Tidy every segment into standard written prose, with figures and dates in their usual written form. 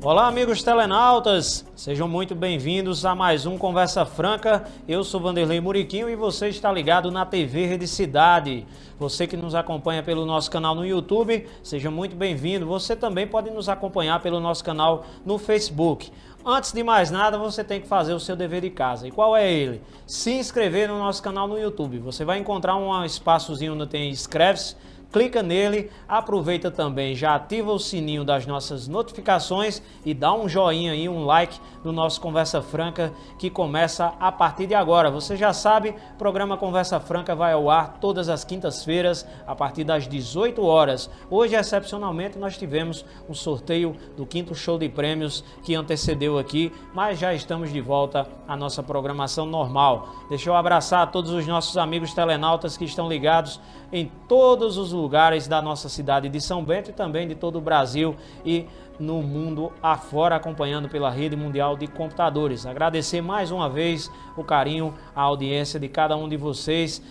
Olá, amigos telenautas, sejam muito bem-vindos a mais um Conversa Franca. Eu sou Vanderlei Muriquinho e você está ligado na TV Rede Cidade. Você que nos acompanha pelo nosso canal no YouTube, seja muito bem-vindo. Você também pode nos acompanhar pelo nosso canal no Facebook. Antes de mais nada, você tem que fazer o seu dever de casa. E qual é ele? Se inscrever no nosso canal no YouTube. Você vai encontrar um espaçozinho onde tem inscreve-se. Clica nele, aproveita também, já ativa o sininho das nossas notificações e dá um joinha aí, um like no nosso Conversa Franca que começa a partir de agora. Você já sabe, o programa Conversa Franca vai ao ar todas as quintas-feiras a partir das 18 horas. Hoje, excepcionalmente, nós tivemos um sorteio do 5º show de prêmios que antecedeu aqui, mas já estamos de volta à nossa programação normal. Deixa eu abraçar todos os nossos amigos telenautas que estão ligados em todos os lugares da nossa cidade de São Bento e também de todo o Brasil e no mundo afora, acompanhando pela rede mundial de computadores. Agradecer mais uma vez o carinho, a audiência de cada um de vocês,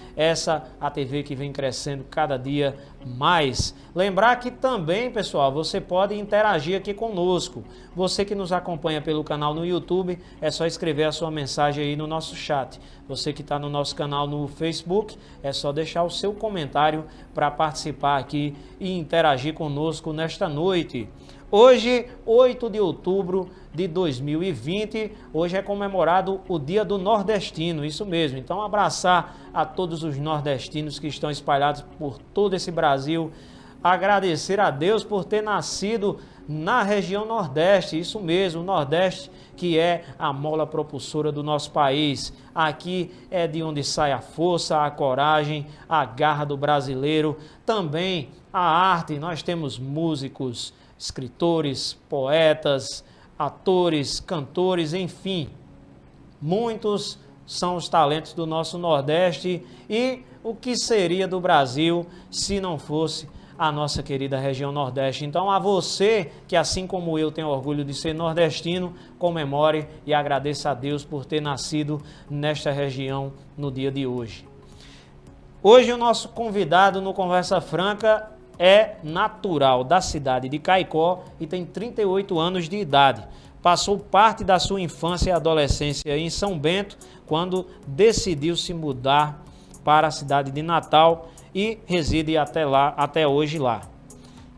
a TV que vem crescendo cada dia mais. Lembrar que também, pessoal, você pode interagir aqui conosco. Você que nos acompanha pelo canal no YouTube, é só escrever a sua mensagem aí no nosso chat. Você que está no nosso canal no Facebook, é só deixar o seu comentário para participar aqui e interagir conosco nesta noite. Hoje, 8 de outubro de 2020, hoje é comemorado o Dia do Nordestino, isso mesmo. Então, abraçar a todos os nordestinos que estão espalhados por todo esse Brasil, agradecer a Deus por ter nascido na região Nordeste, isso mesmo, o Nordeste que é a mola propulsora do nosso país. Aqui é de onde sai a força, a coragem, a garra do brasileiro, também a arte. Nós temos músicos, escritores, poetas, atores, cantores, enfim, muitos são os talentos do nosso Nordeste e o que seria do Brasil se não fosse a nossa querida região Nordeste. Então, a você que, assim como eu, tem orgulho de ser nordestino, comemore e agradeça a Deus por ter nascido nesta região no dia de hoje. Hoje, o nosso convidado no Conversa Franca é natural da cidade de Caicó e tem 38 anos de idade. Passou parte da sua infância e adolescência em São Bento, quando decidiu se mudar para a cidade de Natal e reside até hoje lá.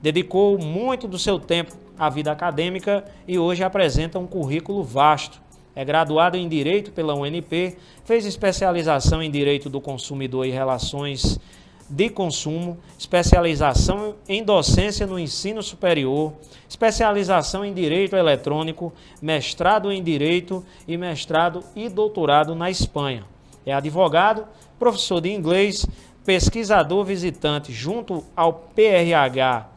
Dedicou muito do seu tempo à vida acadêmica e hoje apresenta um currículo vasto. É graduado em Direito pela UNP, fez especialização em Direito do Consumidor e Relações de Consumo, especialização em Docência no Ensino Superior, especialização em Direito Eletrônico, mestrado em Direito e mestrado e doutorado na Espanha. É advogado, professor de inglês, pesquisador visitante junto ao PRH/ANP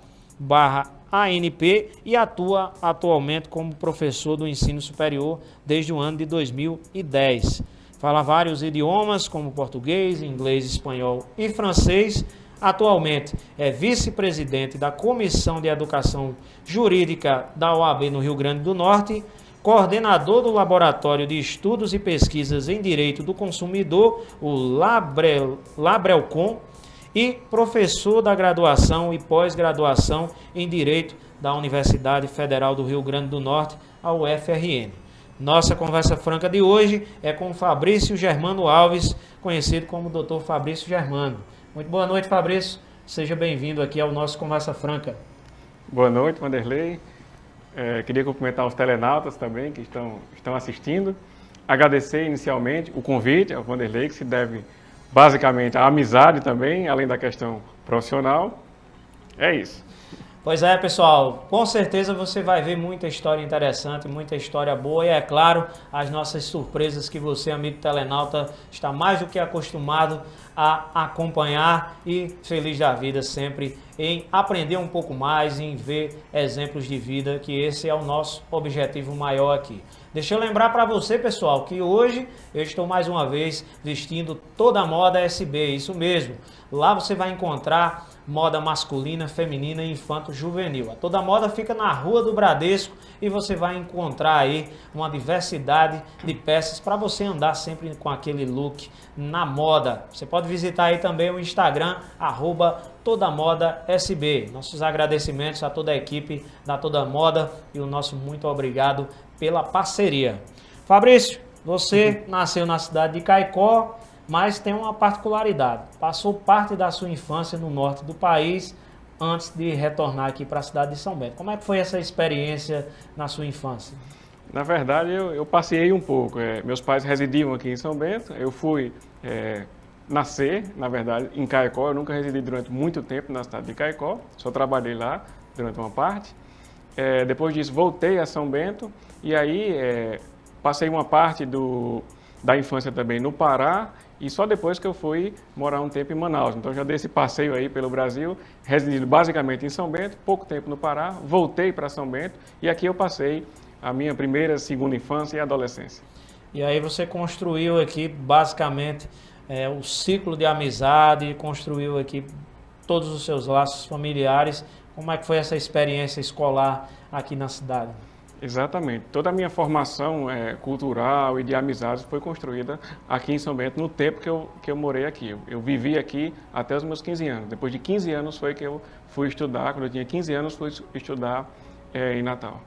e atua atualmente como professor do ensino superior desde o ano de 2010. Fala vários idiomas como português, inglês, espanhol e francês. Atualmente é vice-presidente da Comissão de Educação Jurídica da OAB no Rio Grande do Norte, coordenador do Laboratório de Estudos e Pesquisas em Direito do Consumidor, o Labrelcom, e professor da graduação e pós-graduação em Direito da Universidade Federal do Rio Grande do Norte, a UFRN. Nossa Conversa Franca de hoje é com Fabrício Germano Alves, conhecido como Dr. Fabrício Germano. Muito boa noite, Fabrício. Seja bem-vindo aqui ao nosso Conversa Franca. Boa noite, Vanderlei. Queria cumprimentar os telenautas também que estão assistindo. Agradecer inicialmente o convite ao Vanderlei, que se deve basicamente à amizade também, além da questão profissional. É isso. Pois é, pessoal, com certeza você vai ver muita história interessante, muita história boa e, é claro, as nossas surpresas que você, amigo telenauta, está mais do que acostumado a acompanhar e feliz da vida sempre em aprender um pouco mais, em ver exemplos de vida, que esse é o nosso objetivo maior aqui. Deixa eu lembrar para você, pessoal, que hoje eu estou mais uma vez vestindo toda a moda SB, isso mesmo. Lá você vai encontrar moda masculina, feminina e infanto-juvenil. Toda moda fica na Rua do Bradesco e você vai encontrar aí uma diversidade de peças para você andar sempre com aquele look na moda. Você pode visitar aí também o Instagram, Toda Moda SB. Nossos agradecimentos a toda a equipe da Toda Moda e o nosso muito obrigado pela parceria. Fabrício, você nasceu na cidade de Caicó, mas tem uma particularidade. Passou parte da sua infância no norte do país antes de retornar aqui para a cidade de São Bento. Como é que foi essa experiência na sua infância? Na verdade, eu passeei um pouco. Meus pais residiam aqui em São Bento. Eu fui nascer, na verdade, em Caicó. Eu nunca residi durante muito tempo na cidade de Caicó. Só trabalhei lá durante uma parte. Depois disso, voltei a São Bento. E aí, passei uma parte da infância também no Pará. E só depois que eu fui morar um tempo em Manaus. Então, já dei esse passeio aí pelo Brasil, residindo basicamente em São Bento, pouco tempo no Pará. Voltei para São Bento e aqui eu passei a minha primeira, segunda infância e adolescência. E aí você construiu aqui basicamente o ciclo de amizade, construiu aqui todos os seus laços familiares. Como é que foi essa experiência escolar aqui na cidade? Exatamente. Toda a minha formação cultural e de amizades foi construída aqui em São Bento no tempo que eu morei aqui. Eu vivi aqui até os meus 15 anos. Depois de 15 anos foi que eu fui estudar. Quando eu tinha 15 anos, fui estudar em Natal.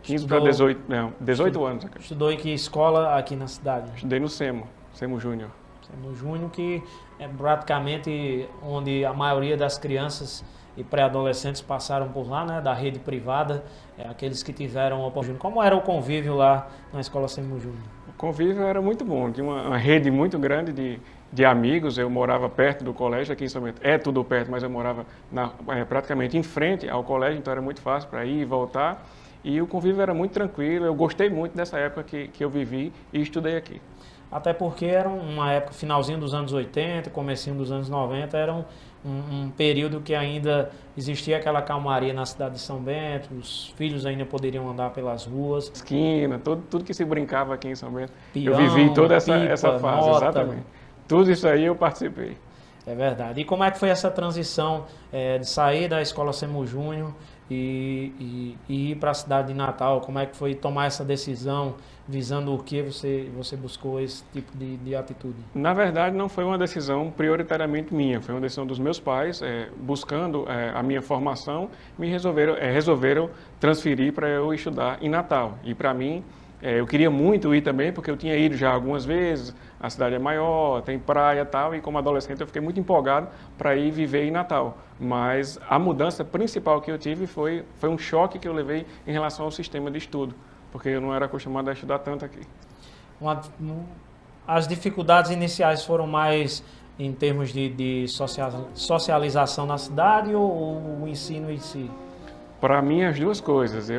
15 para 18, não, 18 anos. Estudou em que escola aqui na cidade? Estudei no SEMO Júnior. SEMO Júnior, que é praticamente onde a maioria das crianças e pré-adolescentes passaram por lá, né, da rede privada, aqueles que tiveram oportunidade. Como era o convívio lá na escola SEMO Júnior? O convívio era muito bom, tinha uma rede muito grande de amigos. Eu morava perto do colégio, aqui em São Bento é tudo perto, mas eu morava praticamente em frente ao colégio, então era muito fácil para ir e voltar. E o convívio era muito tranquilo, eu gostei muito dessa época que eu vivi e estudei aqui. Até porque era uma época, finalzinho dos anos 80, comecinho dos anos 90, era um período que ainda existia aquela calmaria na cidade de São Bento, os filhos ainda poderiam andar pelas ruas. Esquina, tudo que se brincava aqui em São Bento. Pião, eu vivi toda essa fase, nota. exatamente. Tudo isso aí eu participei. É verdade. E como é que foi essa transição de sair da escola SEMO Júnior e ir para a cidade de Natal? Como é que foi tomar essa decisão, visando o que você buscou esse tipo de atitude? Na verdade, não foi uma decisão prioritariamente minha, foi uma decisão dos meus pais, buscando a minha formação, resolveram transferir para eu estudar em Natal. E para mim, eu queria muito ir também, porque eu tinha ido já algumas vezes, a cidade é maior, tem praia e tal, e como adolescente eu fiquei muito empolgado para ir viver em Natal. Mas a mudança principal que eu tive foi um choque que eu levei em relação ao sistema de estudo, porque eu não era acostumado a estudar tanto aqui. As dificuldades iniciais foram mais em termos de socialização na cidade ou o ensino em si? Para mim, as duas coisas.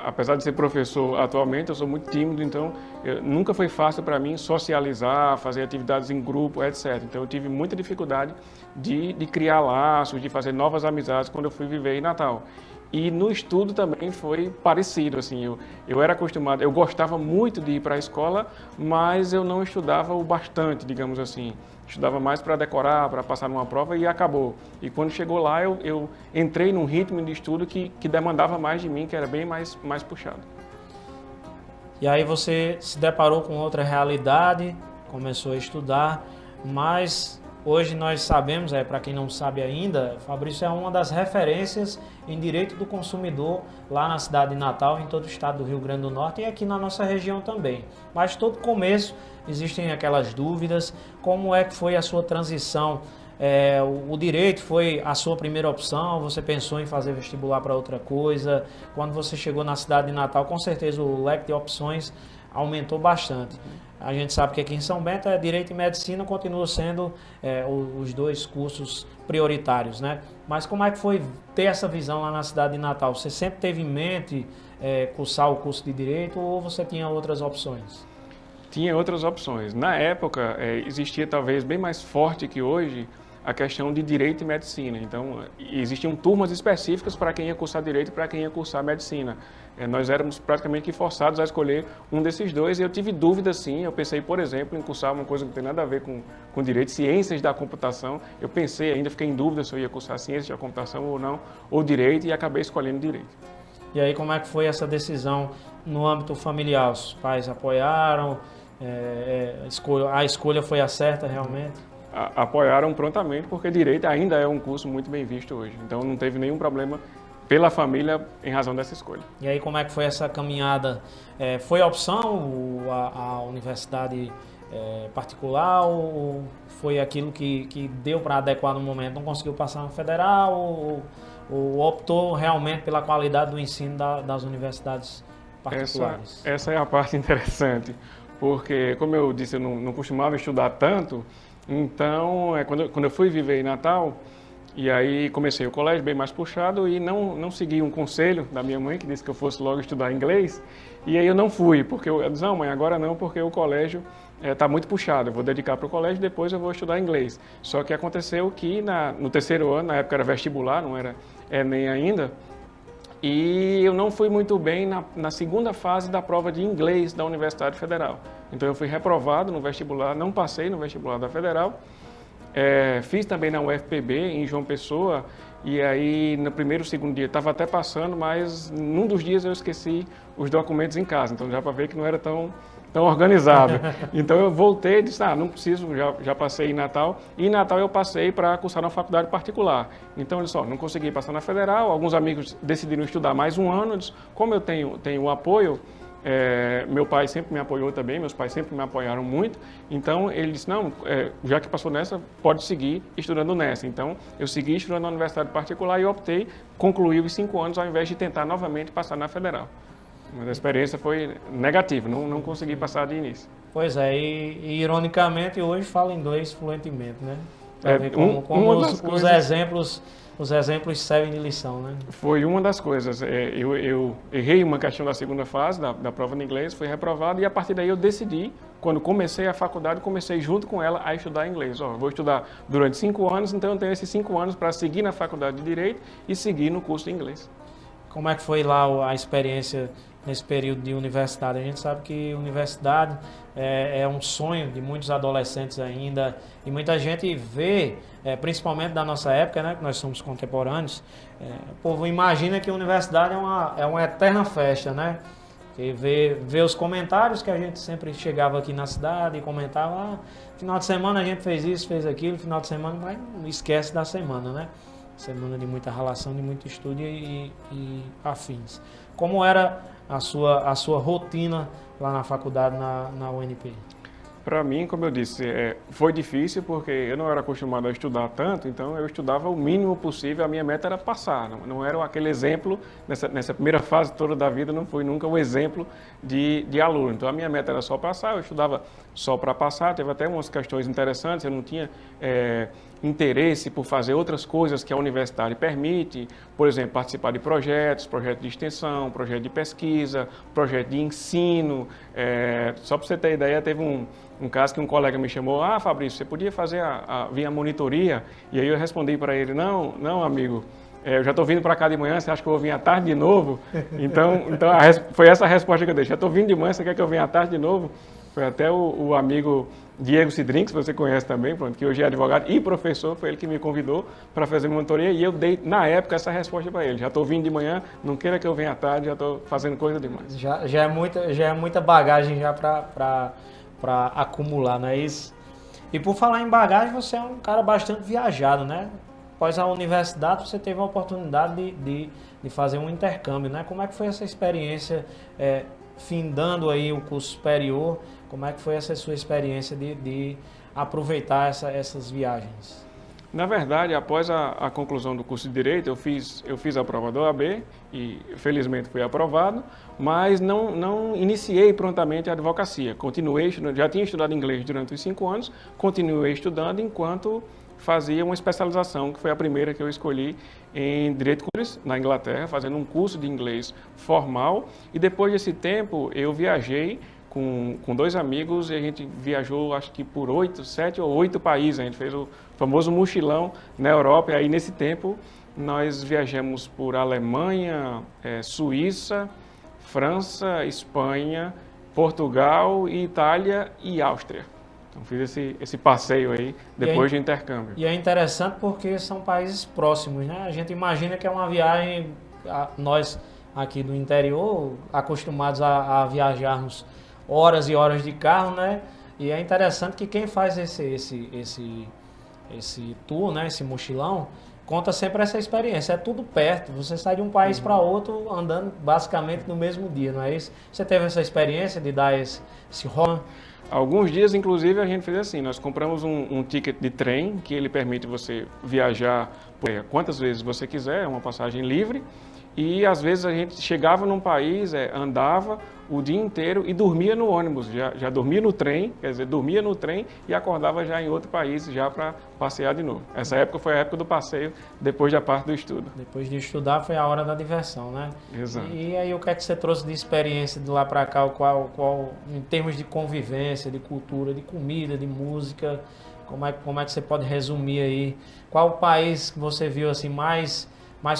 Apesar de ser professor atualmente, eu sou muito tímido, então nunca foi fácil para mim socializar, fazer atividades em grupo, etc. Então eu tive muita dificuldade de criar laços, de fazer novas amizades quando eu fui viver em Natal. E no estudo também foi parecido, assim, eu era acostumado, eu gostava muito de ir para a escola, mas eu não estudava o bastante, digamos assim. Estudava mais para decorar, para passar numa prova e acabou. E quando chegou lá, eu entrei num ritmo de estudo que demandava mais de mim, que era bem mais puxado. E aí você se deparou com outra realidade, começou a estudar, mas hoje nós sabemos, para quem não sabe ainda, Fabrício é uma das referências em direito do consumidor lá na cidade de Natal, em todo o estado do Rio Grande do Norte e aqui na nossa região também. Mas todo começo existem aquelas dúvidas, como é que foi a sua transição? O direito foi a sua primeira opção, você pensou em fazer vestibular para outra coisa? Quando você chegou na cidade de Natal, com certeza o leque de opções aumentou bastante. A gente sabe que aqui em São Bento Direito e Medicina continuam sendo os dois cursos prioritários, né? Mas como é que foi ter essa visão lá na cidade de Natal? Você sempre teve em mente cursar o curso de Direito ou você tinha outras opções? Tinha outras opções. Na época, existia talvez bem mais forte que hoje a questão de Direito e Medicina. Então, existiam turmas específicas para quem ia cursar Direito e para quem ia cursar Medicina. Nós éramos praticamente forçados a escolher um desses dois e eu tive dúvidas sim. Eu pensei, por exemplo, em cursar uma coisa que não tem nada a ver com Direito, Ciências da Computação. Eu pensei, ainda fiquei em dúvida se eu ia cursar Ciências da Computação ou não, ou Direito, e acabei escolhendo Direito. E aí, como é que foi essa decisão no âmbito familiar? Os pais apoiaram? A escolha foi a certa realmente? apoiaram prontamente, porque direito ainda é um curso muito bem visto hoje. Então não teve nenhum problema pela família em razão dessa escolha. E aí como é que foi essa caminhada? Foi a opção a universidade particular ou foi aquilo que deu para adequar no momento? Não conseguiu passar no federal ou optou realmente pela qualidade do ensino das universidades particulares? Essa é a parte interessante, porque, como eu disse, eu não costumava estudar tanto, então, quando eu fui viver em Natal, e aí comecei o colégio bem mais puxado e não segui um conselho da minha mãe, que disse que eu fosse logo estudar inglês, e aí eu não fui, porque eu disse, não mãe, agora não, porque o colégio está muito puxado, eu vou dedicar para o colégio, depois eu vou estudar inglês. Só que aconteceu que no terceiro ano, na época era vestibular, não era Enem ainda, e eu não fui muito bem na segunda fase da prova de inglês da Universidade Federal. Então eu fui reprovado no vestibular, não passei no vestibular da Federal, fiz também na UFPB, em João Pessoa, e aí no primeiro, segundo dia estava até passando, mas num dos dias eu esqueci os documentos em casa, então já para ver que não era tão organizado. Então eu voltei e disse, não preciso, já passei em Natal. E em Natal eu passei para cursar na faculdade particular. Então eu disse, não consegui passar na federal, alguns amigos decidiram estudar mais um ano. Eu disse, como eu tenho o apoio, meu pai sempre me apoiou também, meus pais sempre me apoiaram muito. Então ele disse, já que passou nessa, pode seguir estudando nessa. Então eu segui estudando na universidade particular e optei concluir os 5 anos ao invés de tentar novamente passar na federal. Mas a experiência foi negativa, não consegui passar de início. Pois é, e ironicamente hoje fala inglês fluentemente, né? Para ver como os exemplos servem de lição, né? Foi uma das coisas. Eu errei uma questão da segunda fase da prova de inglês, fui reprovado e a partir daí eu decidi, quando comecei a faculdade, comecei junto com ela a estudar inglês. Vou estudar durante 5 anos, então eu tenho esses 5 anos para seguir na faculdade de Direito e seguir no curso de inglês. Como é que foi lá a experiência nesse período de universidade? A gente sabe que universidade é um sonho de muitos adolescentes ainda e muita gente vê, principalmente da nossa época, né, que nós somos contemporâneos, o povo imagina que a universidade é uma eterna festa, né? E vê os comentários que a gente sempre chegava aqui na cidade e comentava, final de semana a gente fez isso, fez aquilo, final de semana, mas não esquece da semana, né? Semana de muita relação, de muito estudo e afins. Como era a sua rotina lá na faculdade, na UNP? Para mim, como eu disse, foi difícil porque eu não era acostumado a estudar tanto, então eu estudava o mínimo possível, a minha meta era passar, não era aquele exemplo, nessa primeira fase toda da vida, não fui nunca o exemplo de aluno. Então a minha meta era só passar, eu estudava só para passar, teve até umas questões interessantes, eu não tinha interesse por fazer outras coisas que a universidade permite, por exemplo, participar de projetos de extensão, projeto de pesquisa, projeto de ensino. Só para você ter ideia, teve um caso que um colega me chamou, Fabrício, você podia fazer vir a monitoria? E aí eu respondi para ele, não amigo, eu já estou vindo para cá de manhã, você acha que eu vou vir à tarde de novo? Então foi essa a resposta que eu dei, já estou vindo de manhã, você quer que eu venha à tarde de novo? Foi até o amigo Diego Cidrin, que você conhece também, que hoje é advogado e professor, foi ele que me convidou para fazer monitoria e eu dei, na época, essa resposta para ele. Já estou vindo de manhã, não queira que eu venha à tarde, já estou fazendo coisa demais. Já é muita bagagem já para acumular, não é isso? E por falar em bagagem, você é um cara bastante viajado, né? Após a universidade, você teve a oportunidade de fazer um intercâmbio, né? Como é que foi essa experiência, findando aí o curso superior? Como é que foi essa sua experiência de aproveitar essas viagens? Na verdade, após a conclusão do curso de Direito, eu fiz a prova da OAB e felizmente fui aprovado, mas não iniciei prontamente a advocacia. Continuei estudando, já tinha estudado inglês durante os 5 anos, continuei estudando enquanto fazia uma especialização, que foi a primeira que eu escolhi em Direito na Inglaterra, fazendo um curso de inglês formal. E depois desse tempo, eu viajei com 2 amigos e a gente viajou, acho que por 7 ou 8 países. A gente fez o famoso mochilão na Europa. E aí, nesse tempo, nós viajamos por Alemanha, Suíça, França, Espanha, Portugal, Itália e Áustria. Então fiz esse passeio aí depois de intercâmbio. E é interessante porque são países próximos, né? A gente imagina que é uma viagem, nós aqui do interior, acostumados a viajarmos horas e horas de carro, né? E é interessante que quem faz esse tour, né, esse mochilão, conta sempre essa experiência. É tudo perto, você sai de um país para outro andando basicamente no mesmo dia, não é isso? Você teve essa experiência de dar esse rolê? Alguns dias, inclusive, a gente fez assim, nós compramos um ticket de trem, que ele permite você viajar quantas vezes você quiser, é uma passagem livre, e às vezes a gente chegava num país, andava o dia inteiro e dormia no ônibus, já dormia no trem, quer dizer, dormia no trem e acordava já em outro país, já para passear de novo.Essa época foi a época do passeio, depois da parte do estudo. Depois de estudar foi a hora da diversão, né? Exato. E aí o que é que você trouxe de experiência de lá para cá, qual em termos de convivência, de cultura, de comida, de música, como é que você pode resumir aí? Qual o país que você viu assim mais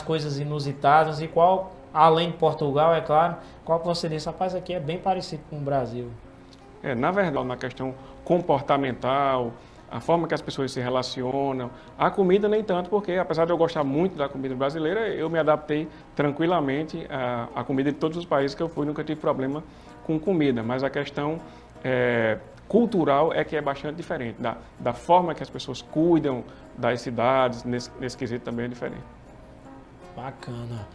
coisas inusitadas e qual, além de Portugal, é claro, qual que você disse, rapaz, aqui é bem parecido com o Brasil? Na verdade, na questão comportamental, a forma que as pessoas se relacionam, a comida nem tanto, porque apesar de eu gostar muito da comida brasileira, eu me adaptei tranquilamente à comida de todos os países que eu fui, nunca tive problema com comida, mas a questão cultural é que é bastante diferente, da forma que as pessoas cuidam das cidades, nesse quesito também é diferente. Bacana.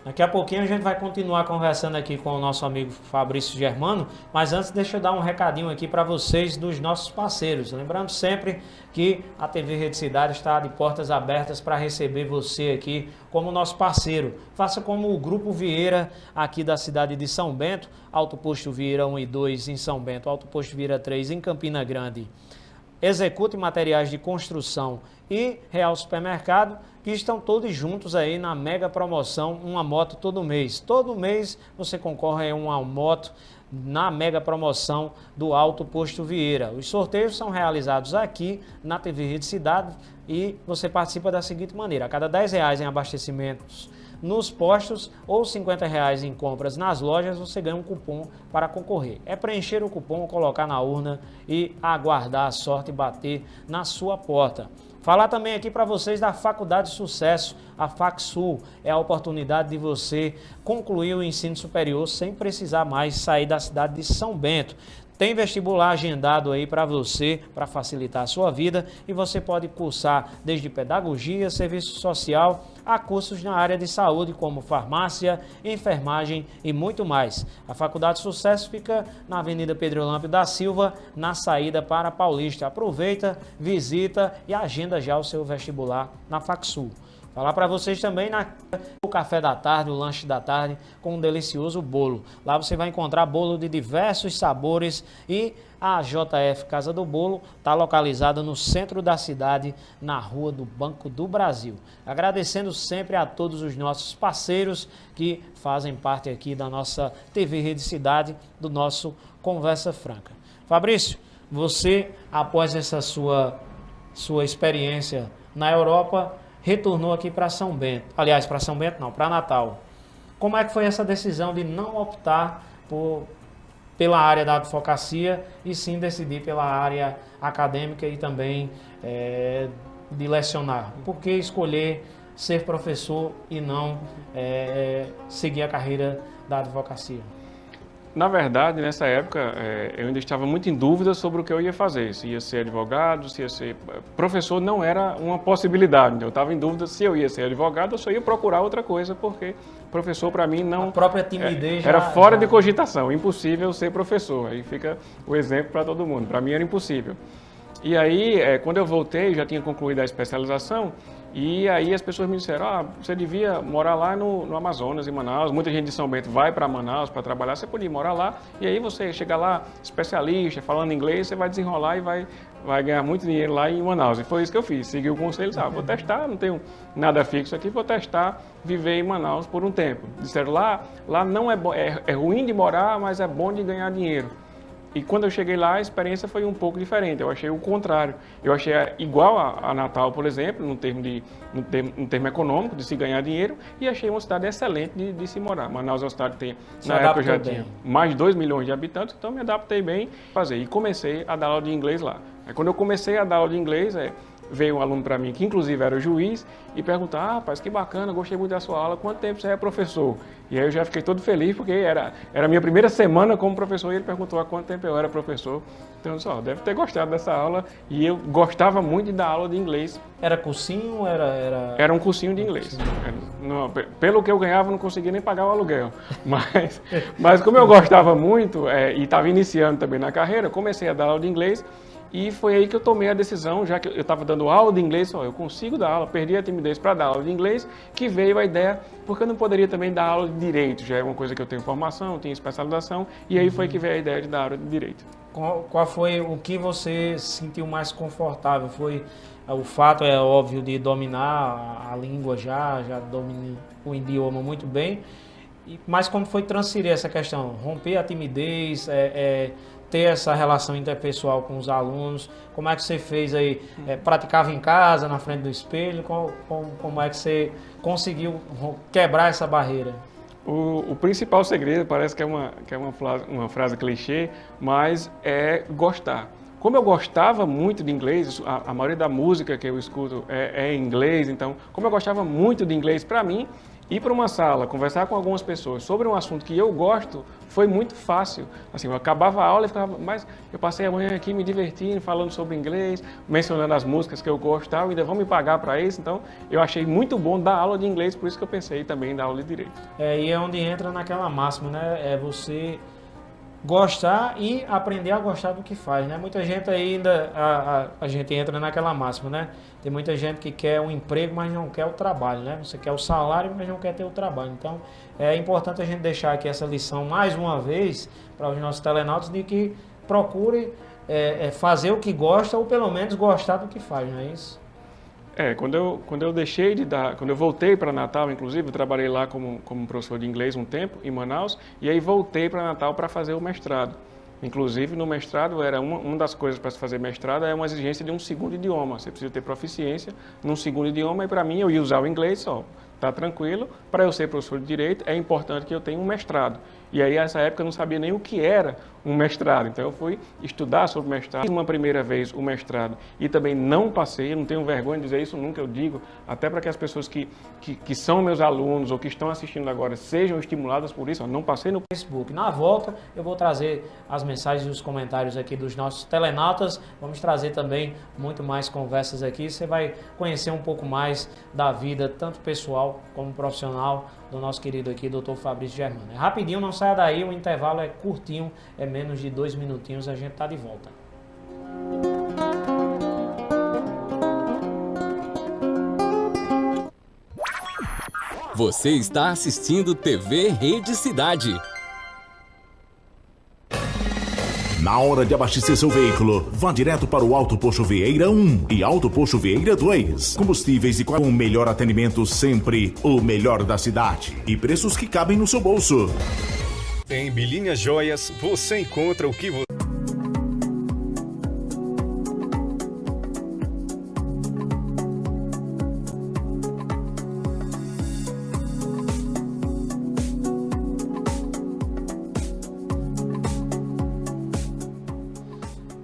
Daqui a pouquinho a gente vai continuar conversando aqui com o nosso amigo Fabrício Germano, mas antes deixa eu dar um recadinho aqui para vocês dos nossos parceiros. Lembrando sempre que a TV Rede Cidade está de portas abertas para receber você aqui como nosso parceiro. Faça como o Grupo Vieira aqui da cidade de São Bento, Alto Posto Vieira 1 e 2 em São Bento, Alto Posto Vieira 3 em Campina Grande. Execute Materiais de Construção e Real Supermercado, que estão todos juntos aí na mega promoção, uma moto todo mês. Todo mês você concorre a uma moto na mega promoção do Alto Posto Vieira. Os sorteios são realizados aqui na TV Rede Cidade e você participa da seguinte maneira: a cada R$10 em abastecimentos nos postos ou R$50 em compras nas lojas, você ganha um cupom para concorrer. É preencher o cupom, colocar na urna e aguardar a sorte bater na sua porta. Falar também aqui para vocês da Faculdade Sucesso, a FacSul. É a oportunidade de você concluir o ensino superior sem precisar mais sair da cidade de São Bento. Tem vestibular agendado aí para você, para facilitar a sua vida, e você pode cursar desde pedagogia, serviço social, a cursos na área de saúde, como farmácia, enfermagem e muito mais. A Faculdade Sucesso fica na Avenida Pedro Olâmpio da Silva, na saída para Paulista. Aproveita, visita e agenda já o seu vestibular na FacSul. Falar para vocês também o café da tarde, o lanche da tarde, com um delicioso bolo. Lá você vai encontrar bolo de diversos sabores e a JF Casa do Bolo está localizada no centro da cidade, na Rua do Banco do Brasil. Agradecendo sempre a todos os nossos parceiros que fazem parte aqui da nossa TV Rede Cidade, do nosso Conversa Franca. Fabrício, você, após essa sua experiência na Europa, retornou aqui para São Bento. Aliás, para São Bento não, para Natal. Como é que foi essa decisão de não optar pela área da advocacia e sim decidir pela área acadêmica e também de lecionar? Por que escolher ser professor e não seguir a carreira da advocacia? Na verdade, nessa época, eu ainda estava muito em dúvida sobre o que eu ia fazer. Se ia ser advogado, se ia ser... Professor não era uma possibilidade. Eu estava em dúvida se eu ia ser advogado ou se eu ia procurar outra coisa, porque professor, para mim, não... A própria timidez era fora de cogitação, impossível ser professor. Aí fica o exemplo para todo mundo. Para mim era impossível. E aí, quando eu voltei, já tinha concluído a especialização, e aí as pessoas me disseram, você devia morar lá no Amazonas, em Manaus. Muita gente de São Bento vai para Manaus para trabalhar, você podia morar lá, e aí você chega lá, especialista, falando inglês, você vai desenrolar e vai ganhar muito dinheiro lá em Manaus. E foi isso que eu fiz, segui o conselho, vou testar, não tenho nada fixo aqui, vou testar, viver em Manaus por um tempo. Disseram, lá não é bom, é ruim de morar, mas é bom de ganhar dinheiro. E quando eu cheguei lá, a experiência foi um pouco diferente. Eu achei o contrário. Eu achei igual a Natal, por exemplo, no termo econômico, de se ganhar dinheiro, e achei uma cidade excelente de se morar. Manaus é uma cidade que tem, na época eu já tinha mais de 2 milhões de habitantes, então me adaptei bem a fazer. E comecei a dar aula de inglês lá. Aí, quando eu comecei a dar aula de inglês, veio um aluno para mim, que inclusive era juiz, e perguntou, rapaz, que bacana, gostei muito da sua aula, quanto tempo você é professor? E aí eu já fiquei todo feliz, porque era a minha primeira semana como professor, e ele perguntou há quanto tempo eu era professor. Então eu disse, deve ter gostado dessa aula, e eu gostava muito de dar aula de inglês. Era cursinho? Era um cursinho de inglês. Pelo que eu ganhava, não conseguia nem pagar o aluguel. Mas como eu gostava muito, e estava iniciando também na carreira, comecei a dar aula de inglês. E foi aí que eu tomei a decisão, já que eu estava dando aula de inglês, eu consigo dar aula, perdi a timidez para dar aula de inglês, que veio a ideia, porque eu não poderia também dar aula de direito, já é uma coisa que eu tenho formação, tenho especialização, e aí foi que veio a ideia de dar aula de direito. Qual foi o que você se sentiu mais confortável? Foi o fato, é óbvio, de dominar a língua já domina o idioma muito bem, mas como foi transferir essa questão? Romper a timidez, ter essa relação interpessoal com os alunos, como é que você fez aí? Praticava em casa, na frente do espelho? Como é que você conseguiu quebrar essa barreira? O principal segredo, parece que é uma frase clichê, mas é gostar. Como eu gostava muito de inglês, a maioria da música que eu escuto é em inglês, então, como eu gostava muito de inglês, para mim, ir para uma sala, conversar com algumas pessoas sobre um assunto que eu gosto, foi muito fácil. Assim, eu acabava a aula e ficava, mas eu passei a manhã aqui me divertindo, falando sobre inglês, mencionando as músicas que eu gostava, ainda vão me pagar para isso, então eu achei muito bom dar aula de inglês, por isso que eu pensei também em dar aula de direito. E é onde entra naquela máxima, né? É você gostar e aprender a gostar do que faz, né? Muita gente ainda, a gente entra naquela máxima, né? Tem muita gente que quer um emprego, mas não quer o trabalho, né? Você quer o salário, mas não quer ter o trabalho. Então, é importante a gente deixar aqui essa lição mais uma vez para os nossos telenautas de que procure fazer o que gosta ou pelo menos gostar do que faz, não é isso? Quando eu deixei de dar, quando eu voltei para Natal, inclusive, eu trabalhei lá como professor de inglês um tempo, em Manaus, e aí voltei para Natal para fazer o mestrado. Inclusive, no mestrado, era uma das coisas para se fazer mestrado é uma exigência de um segundo idioma. Você precisa ter proficiência num segundo idioma, e para mim, eu ia usar o inglês só. Tá tranquilo, para eu ser professor de direito, é importante que eu tenha um mestrado. E aí, nessa época, eu não sabia nem o que era um mestrado. Então, eu fui estudar sobre mestrado. Fiz uma primeira vez o mestrado e também não passei. Eu não tenho vergonha de dizer isso, nunca eu digo. Até para que as pessoas que são meus alunos ou que estão assistindo agora sejam estimuladas por isso. Eu não passei no Facebook. Na volta, eu vou trazer as mensagens e os comentários aqui dos nossos telenautas. Vamos trazer também muito mais conversas aqui. Você vai conhecer um pouco mais da vida, tanto pessoal como profissional, do nosso querido aqui, Dr. Fabrício Germano. É rapidinho, não saia daí, o intervalo é curtinho, é menos de 2 minutinhos, a gente tá de volta. Você está assistindo TV Rede Cidade. Na hora de abastecer seu veículo, vá direto para o Alto Posto Vieira 1 e Alto Posto Vieira 2. Combustíveis e com o melhor atendimento sempre, o melhor da cidade. E preços que cabem no seu bolso. Em Bilinha Joias, você encontra o que você...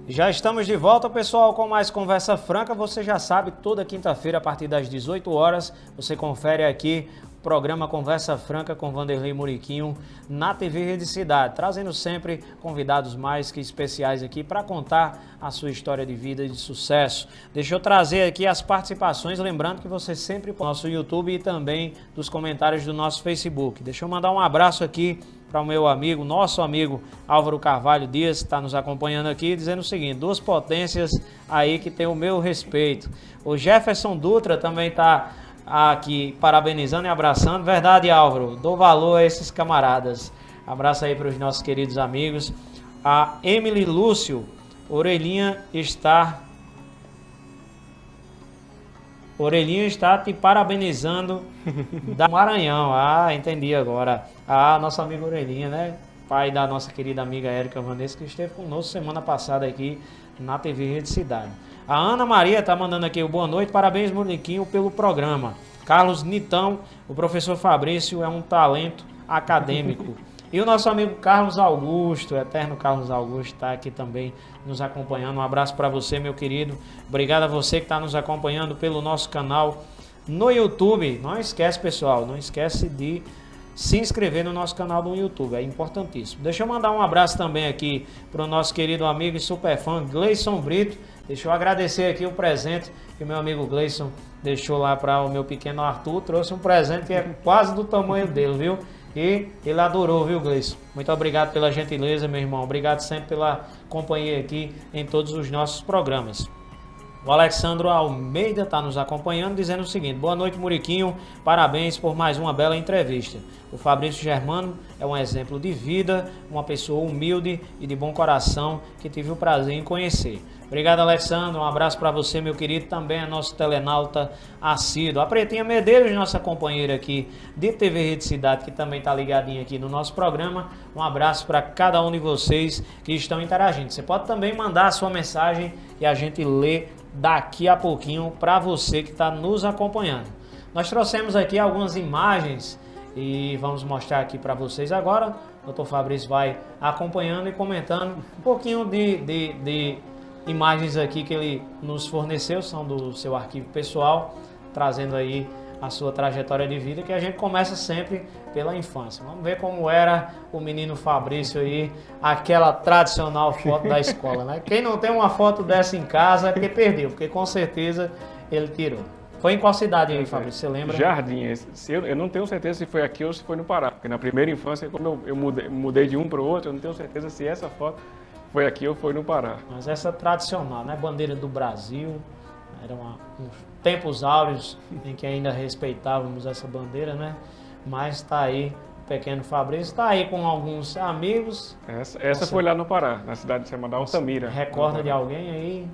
Já estamos de volta, pessoal, com mais Conversa Franca. Você já sabe, toda quinta-feira, a partir das 18 horas, você confere aqui o programa Conversa Franca com Vanderlei Muriquinho na TV Rede Cidade, trazendo sempre convidados mais que especiais aqui para contar a sua história de vida e de sucesso. Deixa eu trazer aqui as participações, lembrando que você sempre pode no nosso YouTube e também dos comentários do nosso Facebook. Deixa eu mandar um abraço aqui para o meu amigo, nosso amigo Álvaro Carvalho Dias, que está nos acompanhando aqui, dizendo o seguinte: duas potências aí que tem o meu respeito. O Jefferson Dutra também está aqui parabenizando e abraçando. Verdade, Álvaro, dou valor a esses camaradas. Abraço aí para os nossos queridos amigos. A Emily Lúcio, Orelhinha está te parabenizando da Maranhão. Ah, entendi agora. Ah, nosso amigo Orelhinha, né? Pai da nossa querida amiga Érica Vanessa, que esteve conosco semana passada aqui na TV Rede Cidade. A Ana Maria está mandando aqui o boa noite. Parabéns, Muriquinho, pelo programa. Carlos Nitão, o professor Fabrício é um talento acadêmico. E o nosso amigo Carlos Augusto, o eterno Carlos Augusto, está aqui também nos acompanhando. Um abraço para você, meu querido. Obrigado a você que está nos acompanhando pelo nosso canal no YouTube. Não esquece, pessoal, não esquece de se inscrever no nosso canal do YouTube, é importantíssimo. Deixa eu mandar um abraço também aqui para o nosso querido amigo e superfã Gleison Brito. Deixa eu agradecer aqui o presente que o meu amigo Gleison deixou lá para o meu pequeno Arthur. Trouxe um presente que é quase do tamanho dele, viu? E ele adorou, viu, Gleison? Muito obrigado pela gentileza, meu irmão. Obrigado sempre pela companhia aqui em todos os nossos programas. O Alexandro Almeida está nos acompanhando, dizendo o seguinte: boa noite, Muriquinho, parabéns por mais uma bela entrevista. O Fabrício Germano é um exemplo de vida, uma pessoa humilde e de bom coração que tive o prazer em conhecer. Obrigado, Alexandro, um abraço para você, meu querido, também é nosso telenauta assíduo. A Pretinha Medeiros, nossa companheira aqui de TV Rede Cidade, que também está ligadinha aqui no nosso programa. Um abraço para cada um de vocês que estão interagindo. Você pode também mandar a sua mensagem e a gente lê daqui a pouquinho para você que está nos acompanhando. Nós trouxemos aqui algumas imagens e vamos mostrar aqui para vocês agora. O Dr. Fabrício vai acompanhando e comentando um pouquinho de imagens aqui que ele nos forneceu, são do seu arquivo pessoal, trazendo aí a sua trajetória de vida, que a gente começa sempre pela infância. Vamos ver como era o menino Fabrício aí, aquela tradicional foto da escola, né? Quem não tem uma foto dessa em casa é porque perdeu, porque com certeza ele tirou. Foi em qual cidade aí, Fabrício? Você lembra? Jardim. Eu não tenho certeza se foi aqui ou se foi no Pará, porque na primeira infância, como eu mudei de um para o outro, eu não tenho certeza se essa foto foi aqui ou foi no Pará. Mas essa tradicional, né? Bandeira do Brasil, eram uns tempos áureos em que ainda respeitávamos essa bandeira, né? Mas está aí, o pequeno Fabrício está aí com alguns amigos. Essa foi lá no Pará, na cidade de Semana Altamira. Recorda de alguém aí?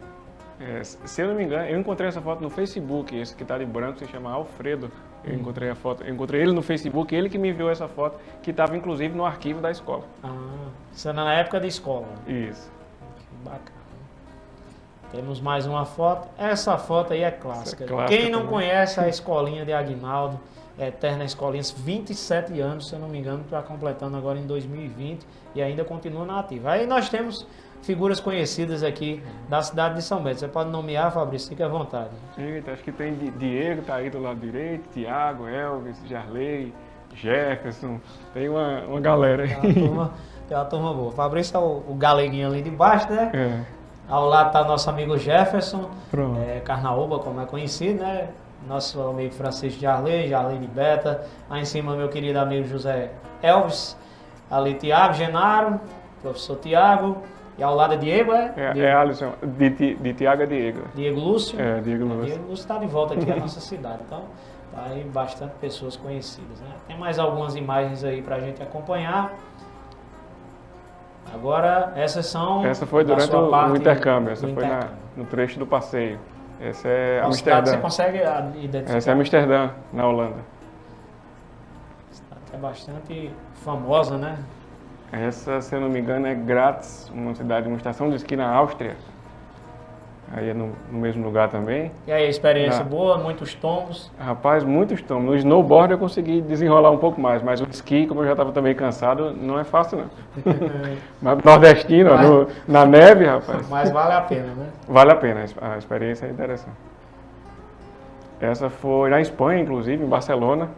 Se eu não me engano, eu encontrei essa foto no Facebook, esse que está de branco se chama Alfredo. Eu encontrei a foto, eu encontrei ele no Facebook, ele que me enviou essa foto, que estava inclusive no arquivo da escola. Isso é na época da escola. Isso. Que bacana. Temos mais uma foto. Essa foto aí é clássica. Quem não conhece a escolinha de Aguinaldo, eterna escolinha, 27 anos, se eu não me engano, está completando agora em 2020 e ainda continua na ativa. Aí nós temos figuras conhecidas aqui da cidade de São Bento. Você pode nomear, Fabrício, fique à vontade. Eita, acho que tem Diego, tá aí do lado direito, Tiago, Elvis, Jarley, Jefferson, tem uma galera aí. Tem uma turma boa. Fabrício é o galeguinho ali de baixo, né? Ao lado está nosso amigo Jefferson, Carnaúba, como é conhecido, né? Nosso amigo Francisco Jarley de Beta. Lá em cima, meu querido amigo José Elvis. Ali, Tiago Genaro, professor Tiago. E ao lado é Diego, Alisson, de Tiago é Diego. Diego Lúcio. Diego Lúcio. Diego Lúcio está de volta aqui à nossa cidade. Então, tá aí bastante pessoas conhecidas, né? Tem mais algumas imagens aí para a gente acompanhar. Agora, essas são... Essa foi durante o intercâmbio, essa foi no trecho do passeio. Essa é Amsterdã. Você consegue identificar? Essa é Amsterdã, na Holanda. É bastante famosa, né? Essa, se eu não me engano, é Graz, uma estação de esqui na Áustria. Aí é no mesmo lugar também. E aí, experiência boa, muitos tombos? Rapaz, muitos tombos. No snowboard eu consegui desenrolar um pouco mais, mas o esqui, como eu já estava também cansado, não é fácil não. Mas nordestino, na neve, rapaz. Mas vale a pena, né? Vale a pena, a experiência é interessante. Essa foi na Espanha, inclusive, em Barcelona.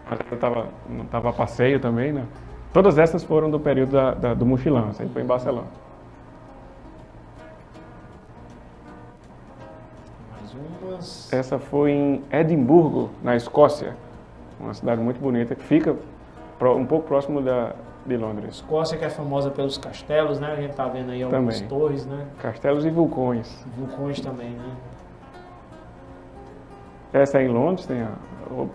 Eu estava a passeio também, né? Todas essas foram do período do mochilão, essa aí foi em Barcelona. Mais umas. Essa foi em Edimburgo, na Escócia. Uma cidade muito bonita, que fica um pouco próximo de Londres. Escócia, que é famosa pelos castelos, né? A gente tá vendo aí algumas torres, né? Castelos e vulcões. Vulcões também, né? Essa é em Londres,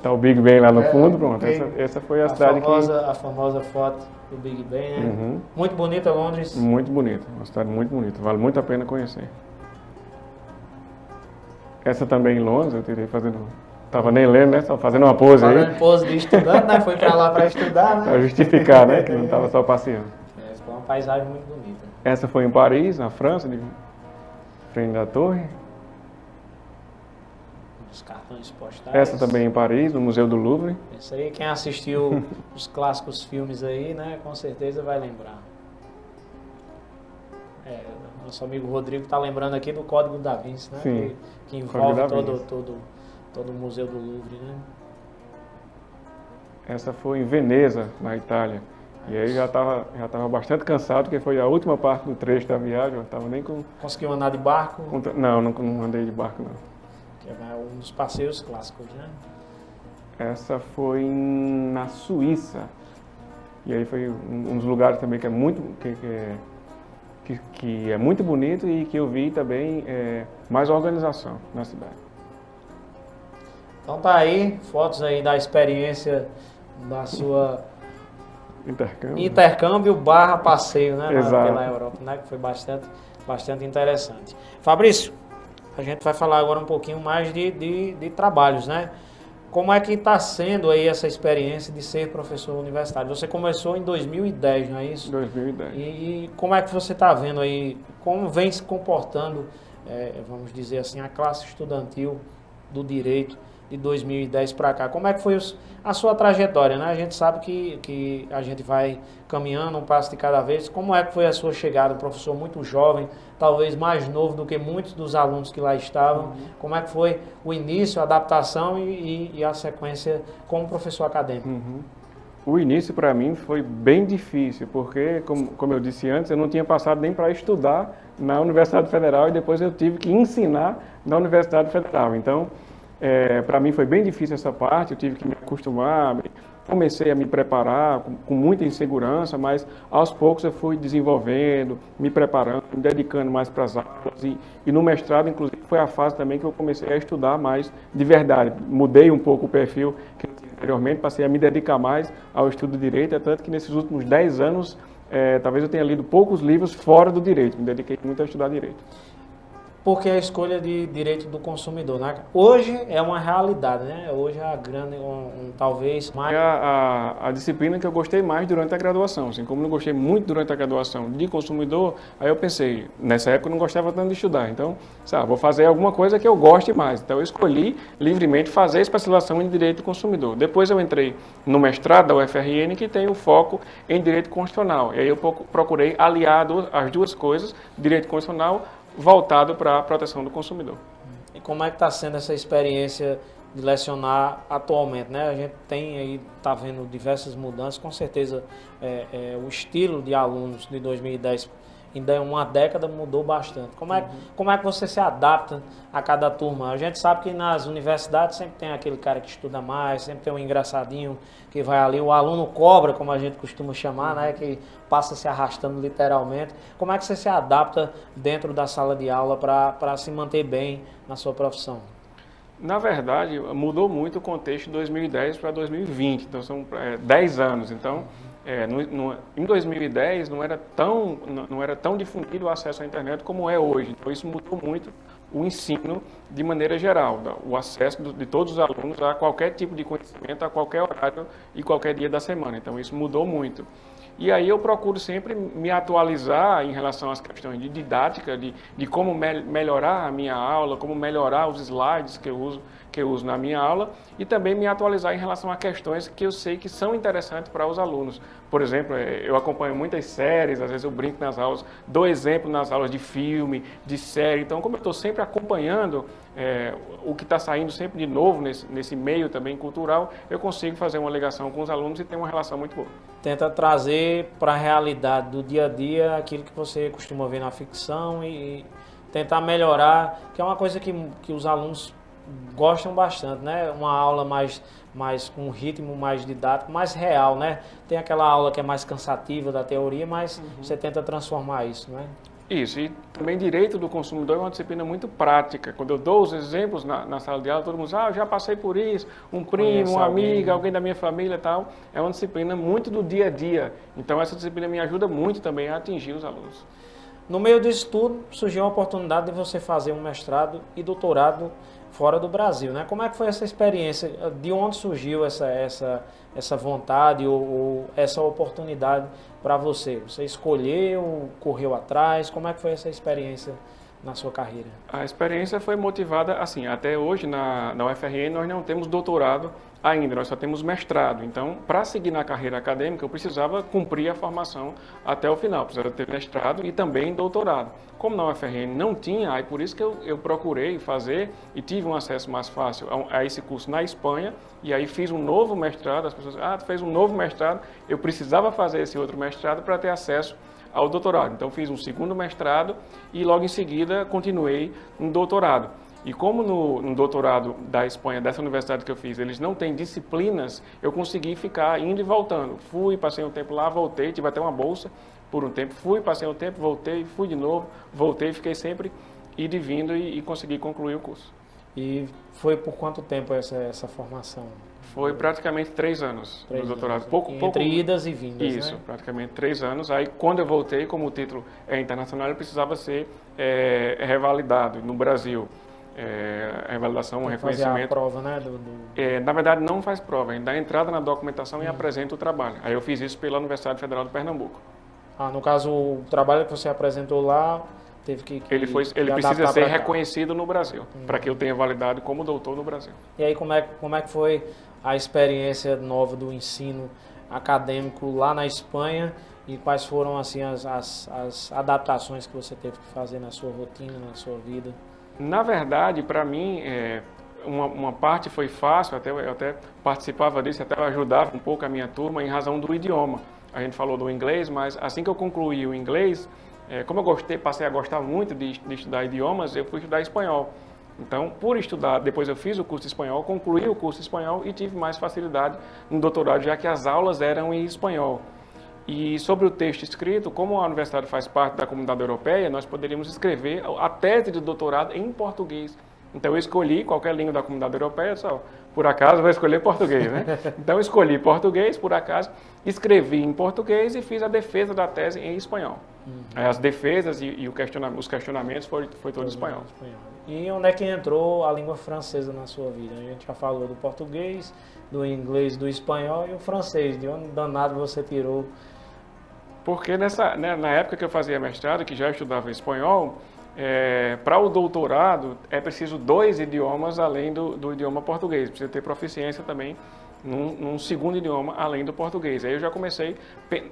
tá o Big Ben lá no fundo, pronto. Essa foi a cidade a famosa foto do Big Ben, né? Uhum. Muito bonita Londres. Muito bonita, uma cidade muito bonita, vale muito a pena conhecer. Essa também em Londres, eu tirei tava nem lendo, né? Só fazendo uma pose aí. Fazendo pose de estudante, né? Foi pra lá pra estudar, né? Pra justificar, né? Que não tava só passeando. Foi uma paisagem muito bonita. Essa foi em Paris, na França, de frente da torre. Os cartões postais. Essa também em Paris, no Museu do Louvre. Isso aí, quem assistiu os clássicos filmes aí, né, com certeza vai lembrar. Nosso amigo Rodrigo está lembrando aqui do Código da Vinci, né? Sim, que envolve todo o Museu do Louvre, né? Essa foi em Veneza, na Itália. E aí já estava bastante cansado, porque foi a última parte do trecho da viagem, eu estava nem com... Conseguiu andar de barco? Não andei de barco, não. Que é um dos passeios clássicos, né? Essa foi na Suíça. E aí foi um dos lugares também que é muito, que é muito bonito e que eu vi também mais organização na cidade. Então tá aí, fotos aí da experiência da sua intercâmbio barra passeio, né? Pela Europa, né? Que foi bastante interessante. Fabrício, a gente vai falar agora um pouquinho mais de trabalhos, né? Como é que está sendo aí essa experiência de ser professor universitário? Você começou em 2010, não é isso? 2010. E como é que você está vendo aí, como vem se comportando, vamos dizer assim, a classe estudantil do direito de 2010 para cá? Como é que foi a sua trajetória, né? A gente sabe que a gente vai caminhando um passo de cada vez. Como é que foi a sua chegada? Um professor muito jovem, talvez mais novo do que muitos dos alunos que lá estavam. Como é que foi o início, a adaptação e a sequência como professor acadêmico? O início para mim foi bem difícil, porque, como eu disse antes, eu não tinha passado nem para estudar na Universidade Federal e depois eu tive que ensinar na Universidade Federal. Então, para mim foi bem difícil essa parte, eu tive que me acostumar, comecei a me preparar com muita insegurança, mas aos poucos eu fui desenvolvendo, me preparando, me dedicando mais para as aulas e no mestrado, inclusive, foi a fase também que eu comecei a estudar mais de verdade. Mudei um pouco o perfil que eu tinha anteriormente, passei a me dedicar mais ao estudo de direito, é tanto que nesses últimos 10 anos, talvez eu tenha lido poucos livros fora do direito, me dediquei muito a estudar direito. Porque a escolha de direito do consumidor, né? Hoje é uma realidade, né? Hoje é a grande, talvez mais... A disciplina que eu gostei mais durante a graduação, assim, como não gostei muito durante a graduação de consumidor, aí eu pensei, nessa época eu não gostava tanto de estudar, então, vou fazer alguma coisa que eu goste mais. Então eu escolhi livremente fazer a especialização em direito do consumidor. Depois eu entrei no mestrado da UFRN, que tem o foco em direito constitucional. E aí eu procurei aliar as duas coisas, direito constitucional voltado para a proteção do consumidor. E como é que está sendo essa experiência de lecionar atualmente, né? A gente tem aí, está vendo diversas mudanças, com certeza o estilo de alunos de 2010 em uma década mudou bastante. Como é que você se adapta a cada turma? A gente sabe que nas universidades sempre tem aquele cara que estuda mais, sempre tem um engraçadinho que vai ali, o aluno cobra, como a gente costuma chamar, né? Que passa se arrastando literalmente. Como é que você se adapta dentro da sala de aula para se manter bem na sua profissão? Na verdade, mudou muito o contexto de 2010 para 2020, então são 10 anos. Então, em 2010 não era tão difundido o acesso à internet como é hoje. Então, isso mudou muito o ensino de maneira geral, o acesso de todos os alunos a qualquer tipo de conhecimento, a qualquer horário e qualquer dia da semana. Então, isso mudou muito. E aí eu procuro sempre me atualizar em relação às questões de didática, de como melhorar a minha aula, como melhorar os slides que eu uso na minha aula e também me atualizar em relação a questões que eu sei que são interessantes para os alunos. Por exemplo, eu acompanho muitas séries, às vezes eu brinco nas aulas, dou exemplo nas aulas de filme, de série. Então, como eu estou sempre acompanhando o que está saindo sempre de novo nesse meio também cultural, eu consigo fazer uma ligação com os alunos e ter uma relação muito boa. Tenta trazer para a realidade do dia a dia aquilo que você costuma ver na ficção e tentar melhorar, que é uma coisa que os alunos gostam bastante, né? Uma aula mais com um ritmo mais didático, mais real, né? Tem aquela aula que é mais cansativa da teoria, mas você tenta transformar isso, né? Isso, e também direito do consumidor é uma disciplina muito prática. Quando eu dou os exemplos na sala de aula, todo mundo diz, eu já passei por isso, um primo, uma amiga, alguém da minha família e tal. É uma disciplina muito do dia a dia. Então essa disciplina me ajuda muito também a atingir os alunos. No meio disso tudo, surgiu a oportunidade de você fazer um mestrado e doutorado fora do Brasil, né? Como é que foi essa experiência? De onde surgiu essa vontade ou essa oportunidade para você? Você escolheu, correu atrás? Como é que foi essa experiência na sua carreira? A experiência foi motivada, assim, até hoje na UFRN nós não temos doutorado ainda, nós só temos mestrado. Então, para seguir na carreira acadêmica, eu precisava cumprir a formação até o final, precisava ter mestrado e também doutorado. Como na UFRN não tinha, aí por isso que eu procurei fazer e tive um acesso mais fácil a esse curso na Espanha, e aí fiz um novo mestrado. As pessoas, tu fez um novo mestrado, eu precisava fazer esse outro mestrado para ter acesso ao doutorado. Então fiz um segundo mestrado e logo em seguida continuei no doutorado. E como no doutorado da Espanha, dessa universidade que eu fiz, eles não têm disciplinas, eu consegui ficar indo e voltando. Fui, passei um tempo lá, voltei, tive até uma bolsa por um tempo. Fui, passei um tempo, voltei, fui de novo, voltei, fiquei sempre indo e vindo e consegui concluir o curso. E foi por quanto tempo essa formação? Foi praticamente 3 anos no doutorado. Entre idas e vindas, Isso, né? praticamente 3 anos. Aí, quando eu voltei, como o título é internacional, ele precisava ser revalidado no Brasil. Revalidação, um reconhecimento. Fazer a prova, né? Na verdade, não faz prova. A gente dá entrada na documentação e apresenta o trabalho. Aí eu fiz isso pela Universidade Federal de Pernambuco. No caso, o trabalho que você apresentou lá, teve que ele precisa ser reconhecido no Brasil, para que eu tenha validade como doutor no Brasil. E aí, como é que foi a experiência nova do ensino acadêmico lá na Espanha e quais foram assim as adaptações que você teve que fazer na sua rotina, na sua vida? Na verdade, para mim, uma parte foi fácil, eu até participava disso, até eu ajudava um pouco a minha turma em razão do idioma. A gente falou do inglês, mas assim que eu concluí o inglês, como eu passei a gostar muito de estudar idiomas, eu fui estudar espanhol. Então, por estudar, depois eu fiz o curso de espanhol, concluí o curso de espanhol e tive mais facilidade no doutorado, já que as aulas eram em espanhol. E sobre o texto escrito, como a universidade faz parte da comunidade europeia, nós poderíamos escrever a tese de doutorado em português. Então eu escolhi qualquer língua da comunidade europeia, só por acaso vou escolher português, né? Então eu escolhi português, por acaso, escrevi em português e fiz a defesa da tese em espanhol. As defesas e os questionamentos foi todo em espanhol. E onde é que entrou a língua francesa na sua vida? A gente já falou do português, do inglês, do espanhol e o francês. De onde danado você tirou? Porque na época que eu fazia mestrado, que já estudava espanhol, para o doutorado é preciso 2 idiomas além do idioma português. Precisa ter proficiência também num segundo idioma além do português. Aí eu já comecei,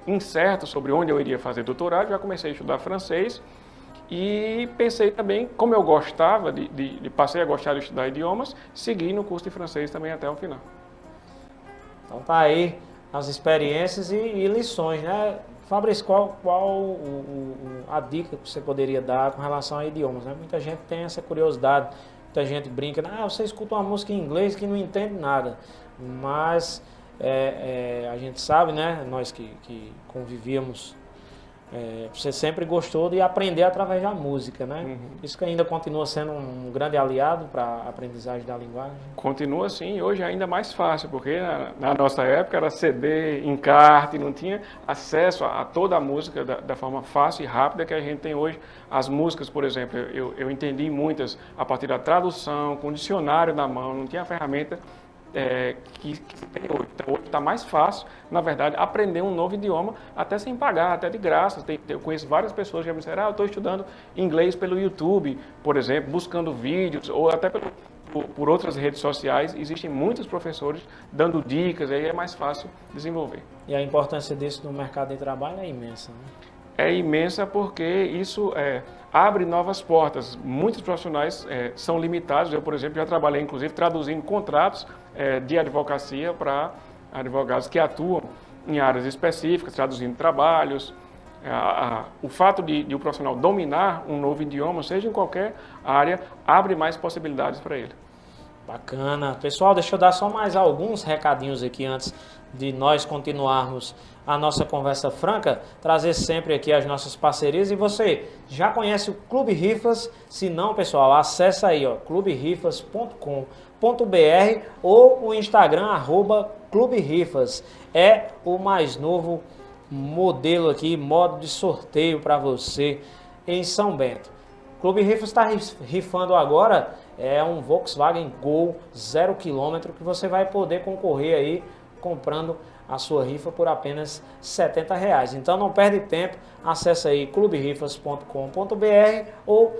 incerto sobre onde eu iria fazer doutorado, já comecei a estudar francês e pensei também, como eu gostava, passei a gostar de estudar idiomas, segui no curso de francês também até o final. Então tá aí as experiências e lições, né? Fabrício, qual a dica que você poderia dar com relação a idiomas, né? Muita gente tem essa curiosidade, muita gente brinca, você escuta uma música em inglês que não entende nada, mas a gente sabe, né? Nós que convivíamos, você sempre gostou de aprender através da música, né? Isso que ainda continua sendo um grande aliado para a aprendizagem da linguagem? Continua sim, hoje é ainda mais fácil, porque na nossa época era CD, encarte, não tinha acesso a toda a música da forma fácil e rápida que a gente tem hoje. As músicas, por exemplo, eu entendi muitas a partir da tradução, com o dicionário na mão, não tinha a ferramenta que tem hoje. Então, hoje está mais fácil, na verdade, aprender um novo idioma, até sem pagar, até de graça. Eu conheço várias pessoas que já me disseram, eu estou estudando inglês pelo YouTube, por exemplo, buscando vídeos, ou até por outras redes sociais. Existem muitos professores dando dicas, aí é mais fácil desenvolver. E a importância disso no mercado de trabalho é imensa, né? É imensa porque isso abre novas portas. Muitos profissionais são limitados. Eu, por exemplo, já trabalhei, inclusive, traduzindo contratos de advocacia para advogados que atuam em áreas específicas, traduzindo trabalhos. O fato de o profissional dominar um novo idioma, seja em qualquer área, abre mais possibilidades para ele. Bacana. Pessoal, deixa eu dar só mais alguns recadinhos aqui antes de nós continuarmos a nossa conversa franca, trazer sempre aqui as nossas parcerias. E você já conhece o Clube Rifas? Se não, pessoal, acessa aí, cluberifas.com.br ou o Instagram, @cluberifas. É o mais novo modelo aqui, modo de sorteio para você em São Bento. O Clube Rifas está rifando agora um Volkswagen Gol 0 km que você vai poder concorrer aí comprando a sua rifa por apenas R$ 70. Então não perde tempo, acesse aí cluberifas.com.br ou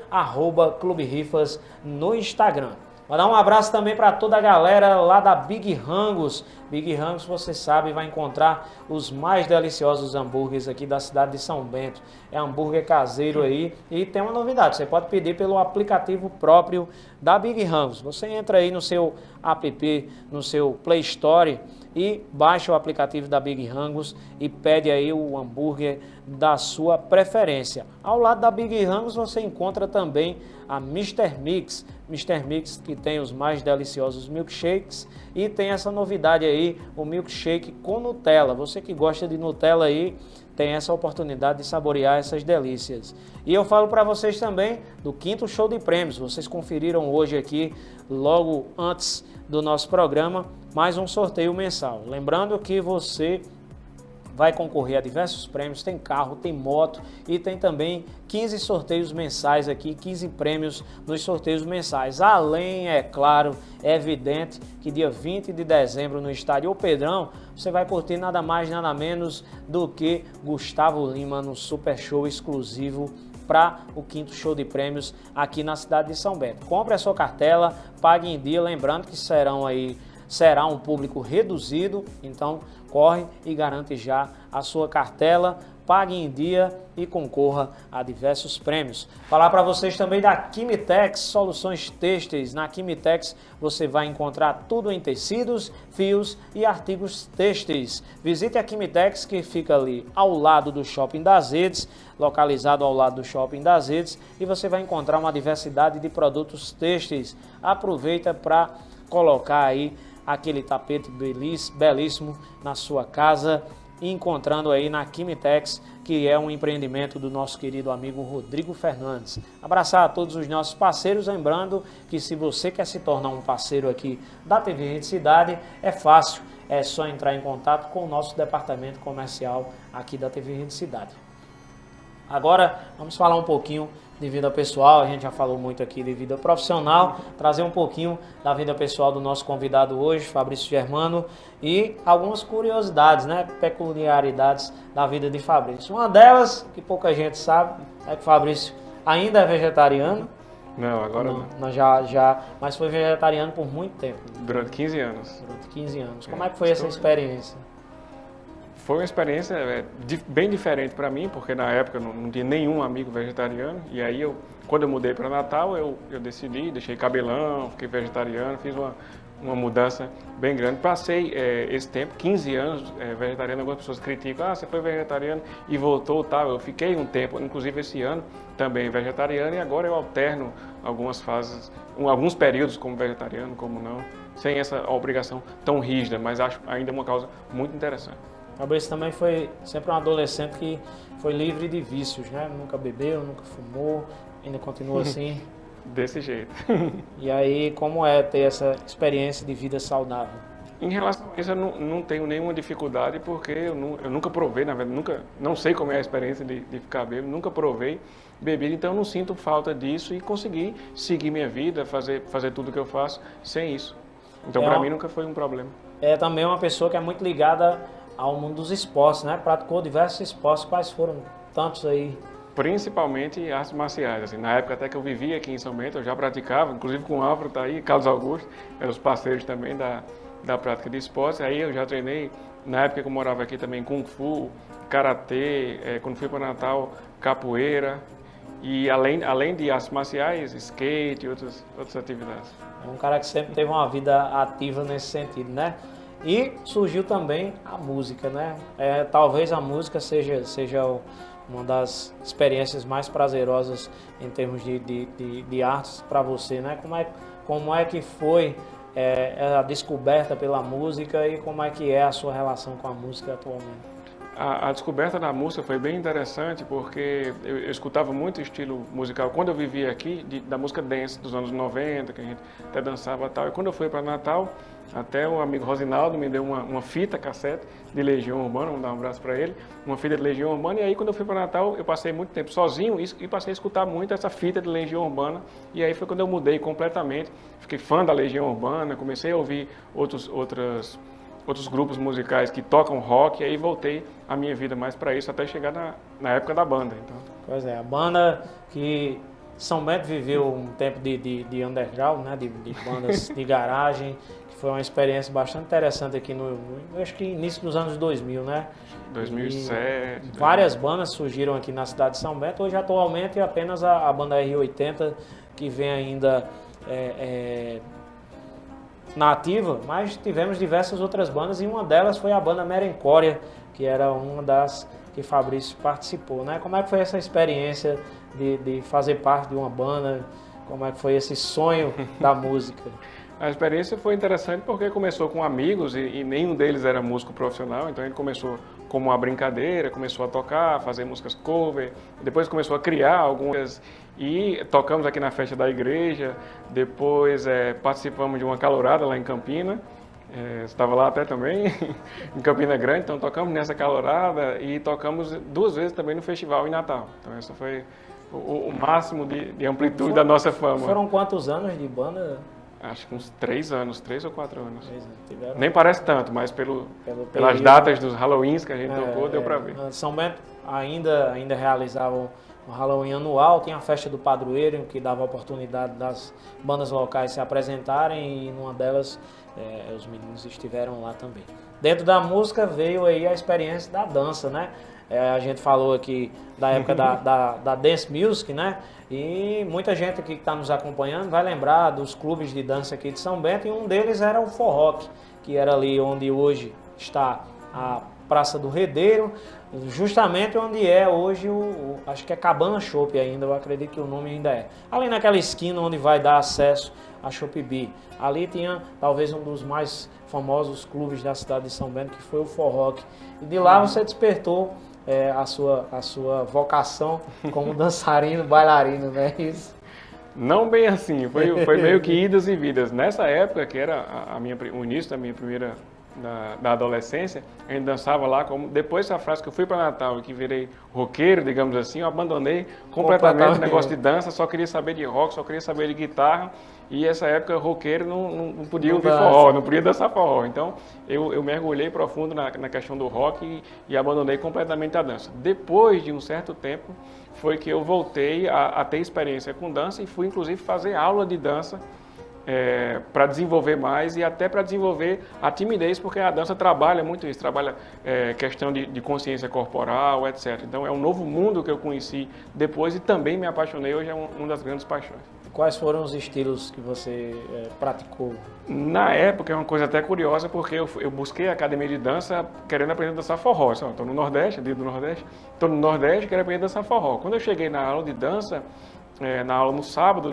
@cluberifas no Instagram. Vou dar um abraço também para toda a galera lá da Big Rangos. Big Rangos, você sabe, vai encontrar os mais deliciosos hambúrgueres aqui da cidade de São Bento. É hambúrguer caseiro aí e tem uma novidade, você pode pedir pelo aplicativo próprio da Big Rangos. Você entra aí no seu app, no seu Play Store e baixa o aplicativo da Big Rangos e pede aí o hambúrguer da sua preferência. Ao lado da Big Rangos você encontra também a Mr. Mix. Mr. Mix que tem os mais deliciosos milkshakes e tem essa novidade aí, o milkshake com Nutella. Você que gosta de Nutella aí, tem essa oportunidade de saborear essas delícias. E eu falo para vocês também do 5º show de prêmios. Vocês conferiram hoje aqui, logo antes do nosso programa, mais um sorteio mensal. Lembrando que você vai concorrer a diversos prêmios, tem carro, tem moto e tem também 15 sorteios mensais aqui, 15 prêmios nos sorteios mensais. Além, é claro, é evidente que dia 20 de dezembro no estádio O Pedrão, você vai curtir nada mais, nada menos do que Gustavo Lima no Super Show exclusivo para o 5º show de prêmios aqui na cidade de São Bento. Compre a sua cartela, pague em dia, lembrando que será um público reduzido, então corre e garante já a sua cartela, pague em dia e concorra a diversos prêmios. Falar para vocês também da Quimitex, soluções têxteis. Na Quimitex você vai encontrar tudo em tecidos, fios e artigos têxteis. Visite a Quimitex, que fica ali ao lado do Shopping das Redes, localizado ao lado do Shopping das Redes, e você vai encontrar uma diversidade de produtos têxteis. Aproveita para colocar aí aquele tapete belíssimo na sua casa, encontrando aí na Quimitex, que é um empreendimento do nosso querido amigo Rodrigo Fernandes. Abraçar a todos os nossos parceiros, lembrando que se você quer se tornar um parceiro aqui da TV Rede Cidade, é fácil, é só entrar em contato com o nosso departamento comercial aqui da TV Rede Cidade. Agora vamos falar um pouquinho de vida pessoal. A gente já falou muito aqui de vida profissional, trazer um pouquinho da vida pessoal do nosso convidado hoje, Fabrício Germano, e algumas curiosidades, né, peculiaridades da vida de Fabrício. Uma delas, que pouca gente sabe, é que Fabrício ainda é vegetariano. Não, agora não. Mas foi vegetariano por muito tempo. Durante 15 anos. Durante 15 anos. Como é que foi essa experiência? Foi uma experiência bem diferente para mim, porque na época não tinha nenhum amigo vegetariano. E aí, quando eu mudei para Natal, eu decidi, deixei cabelão, fiquei vegetariano, fiz uma mudança bem grande. Passei esse tempo, 15 anos vegetariano. Algumas pessoas criticam, você foi vegetariano e voltou, tal. Eu fiquei um tempo, inclusive esse ano, também vegetariano, e agora eu alterno algumas fases, alguns períodos como vegetariano, como não, sem essa obrigação tão rígida, mas acho ainda uma causa muito interessante. Fabrício também foi sempre um adolescente que foi livre de vícios, né? Nunca bebeu, nunca fumou, ainda continua assim. Desse jeito. E aí, como é ter essa experiência de vida saudável? Em relação a isso, eu não tenho nenhuma dificuldade, porque eu nunca provei, na verdade, não sei como é a experiência de ficar bêbado, nunca provei bebida, então eu não sinto falta disso e consegui seguir minha vida, fazer tudo o que eu faço sem isso. Então, para mim, nunca foi um problema. É também uma pessoa que é muito ligada ao mundo dos esportes, né? Praticou diversos esportes. Quais foram tantos aí? Principalmente artes marciais. Assim, na época até que eu vivia aqui em São Bento, eu já praticava, inclusive com o Álvaro, tá aí, Carlos Augusto, eram os parceiros também da prática de esportes. Aí eu já treinei, na época que eu morava aqui também, Kung Fu, Karatê, quando fui para Natal, capoeira, e além de artes marciais, skate e outras atividades. É um cara que sempre teve uma vida ativa nesse sentido, né? E surgiu também a música, né? Talvez a música seja uma das experiências mais prazerosas em termos de artes para você, né? Como é que foi a descoberta pela música e como é que é a sua relação com a música atualmente? A descoberta da música foi bem interessante, porque eu escutava muito estilo musical quando eu vivia aqui, da música dance dos anos 90, que a gente até dançava e tal. E quando eu fui para Natal, até o amigo Rosinaldo me deu uma fita cassete de Legião Urbana, vamos dar um abraço para ele, uma fita de Legião Urbana. E aí quando eu fui para Natal, eu passei muito tempo sozinho e passei a escutar muito essa fita de Legião Urbana. E aí foi quando eu mudei completamente, fiquei fã da Legião Urbana, comecei a ouvir outras outros grupos musicais que tocam rock, e aí voltei a minha vida mais para isso, até chegar na época da banda. Então. Pois é, a banda que São Bento viveu um tempo de underground, né, de bandas de garagem, que foi uma experiência bastante interessante aqui eu acho que início dos anos 2000, né? 2007. E várias bandas surgiram aqui na cidade de São Bento. Hoje, atualmente, é apenas a banda R80 que vem ainda na ativa, mas tivemos diversas outras bandas e uma delas foi a banda Merencória, que era uma das que Fabrício participou, né? Como é que foi essa experiência de fazer parte de uma banda? Como é que foi esse sonho da música? A experiência foi interessante porque começou com amigos e nenhum deles era músico profissional, então ele começou como uma brincadeira, começou a tocar, fazer músicas cover, depois começou a criar algumas e tocamos aqui na festa da igreja, depois participamos de uma calorada lá em Campina, estava lá até também, em Campina Grande, então tocamos nessa calorada e tocamos 2 vezes também no festival em Natal, então essa foi o máximo de amplitude da nossa fama. Foram quantos anos de banda? Acho que uns 3 anos, 3 ou 4 anos. Tiveram... Nem parece tanto, mas pelas datas dos Halloweens que a gente tocou, deu para ver. São Bento ainda realizavam o Halloween anual, tinha a festa do padroeiro, que dava a oportunidade das bandas locais se apresentarem e numa delas os meninos estiveram lá também. Dentro da música veio aí a experiência da dança, né? A gente falou aqui da época da Dance Music, né? E muita gente aqui que está nos acompanhando vai lembrar dos clubes de dança aqui de São Bento, e um deles era o Forrock, que era ali onde hoje está a Praça do Redeiro, justamente onde é hoje acho que é Cabana Chopp ainda, eu acredito que o nome ainda é. Ali naquela esquina onde vai dar acesso a Chopp B. Ali tinha talvez um dos mais famosos clubes da cidade de São Bento, que foi o Forrock. E de lá você despertou a sua vocação como dançarino, bailarino, né? Isso. Não bem assim, foi meio que idas e vidas. Nessa época, que era o início da minha primeira da adolescência, a gente dançava lá, depois dessa frase que eu fui para Natal e que virei roqueiro, digamos assim, eu abandonei completamente o negócio de dança, só queria saber de rock, só queria saber de guitarra, e essa época roqueiro não podia ouvir forró, não podia dançar forró, então eu mergulhei profundo na questão do rock e abandonei completamente a dança. Depois de um certo tempo, foi que eu voltei a ter experiência com dança e fui inclusive fazer aula de dança, para desenvolver mais e até para desenvolver a timidez, porque a dança trabalha muito isso, trabalha questão de consciência corporal, etc. Então é um novo mundo que eu conheci depois e também me apaixonei, hoje é uma das grandes paixões. Quais foram os estilos que você praticou? Na época é uma coisa até curiosa, porque eu busquei a academia de dança querendo aprender a dançar forró. Estou no Nordeste, dentro do Nordeste, estou no Nordeste e quero aprender a dançar forró. Quando eu cheguei na aula de dança, na aula no sábado,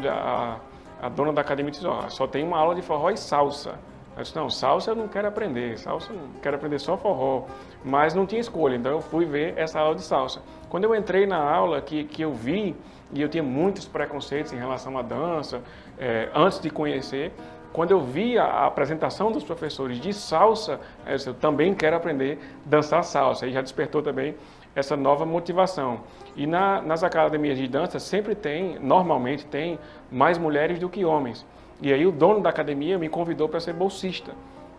a dona da academia disse, só tem uma aula de forró e salsa. Eu disse, não, salsa eu não quero aprender, salsa eu não quero aprender só forró. Mas não tinha escolha, então eu fui ver essa aula de salsa. Quando eu entrei na aula, que eu vi, e eu tinha muitos preconceitos em relação à dança, antes de conhecer, quando eu vi a apresentação dos professores de salsa, eu disse, eu também quero aprender a dançar salsa. E já despertou também essa nova motivação. E nas academias de dança normalmente tem mais mulheres do que homens. E aí o dono da academia me convidou para ser bolsista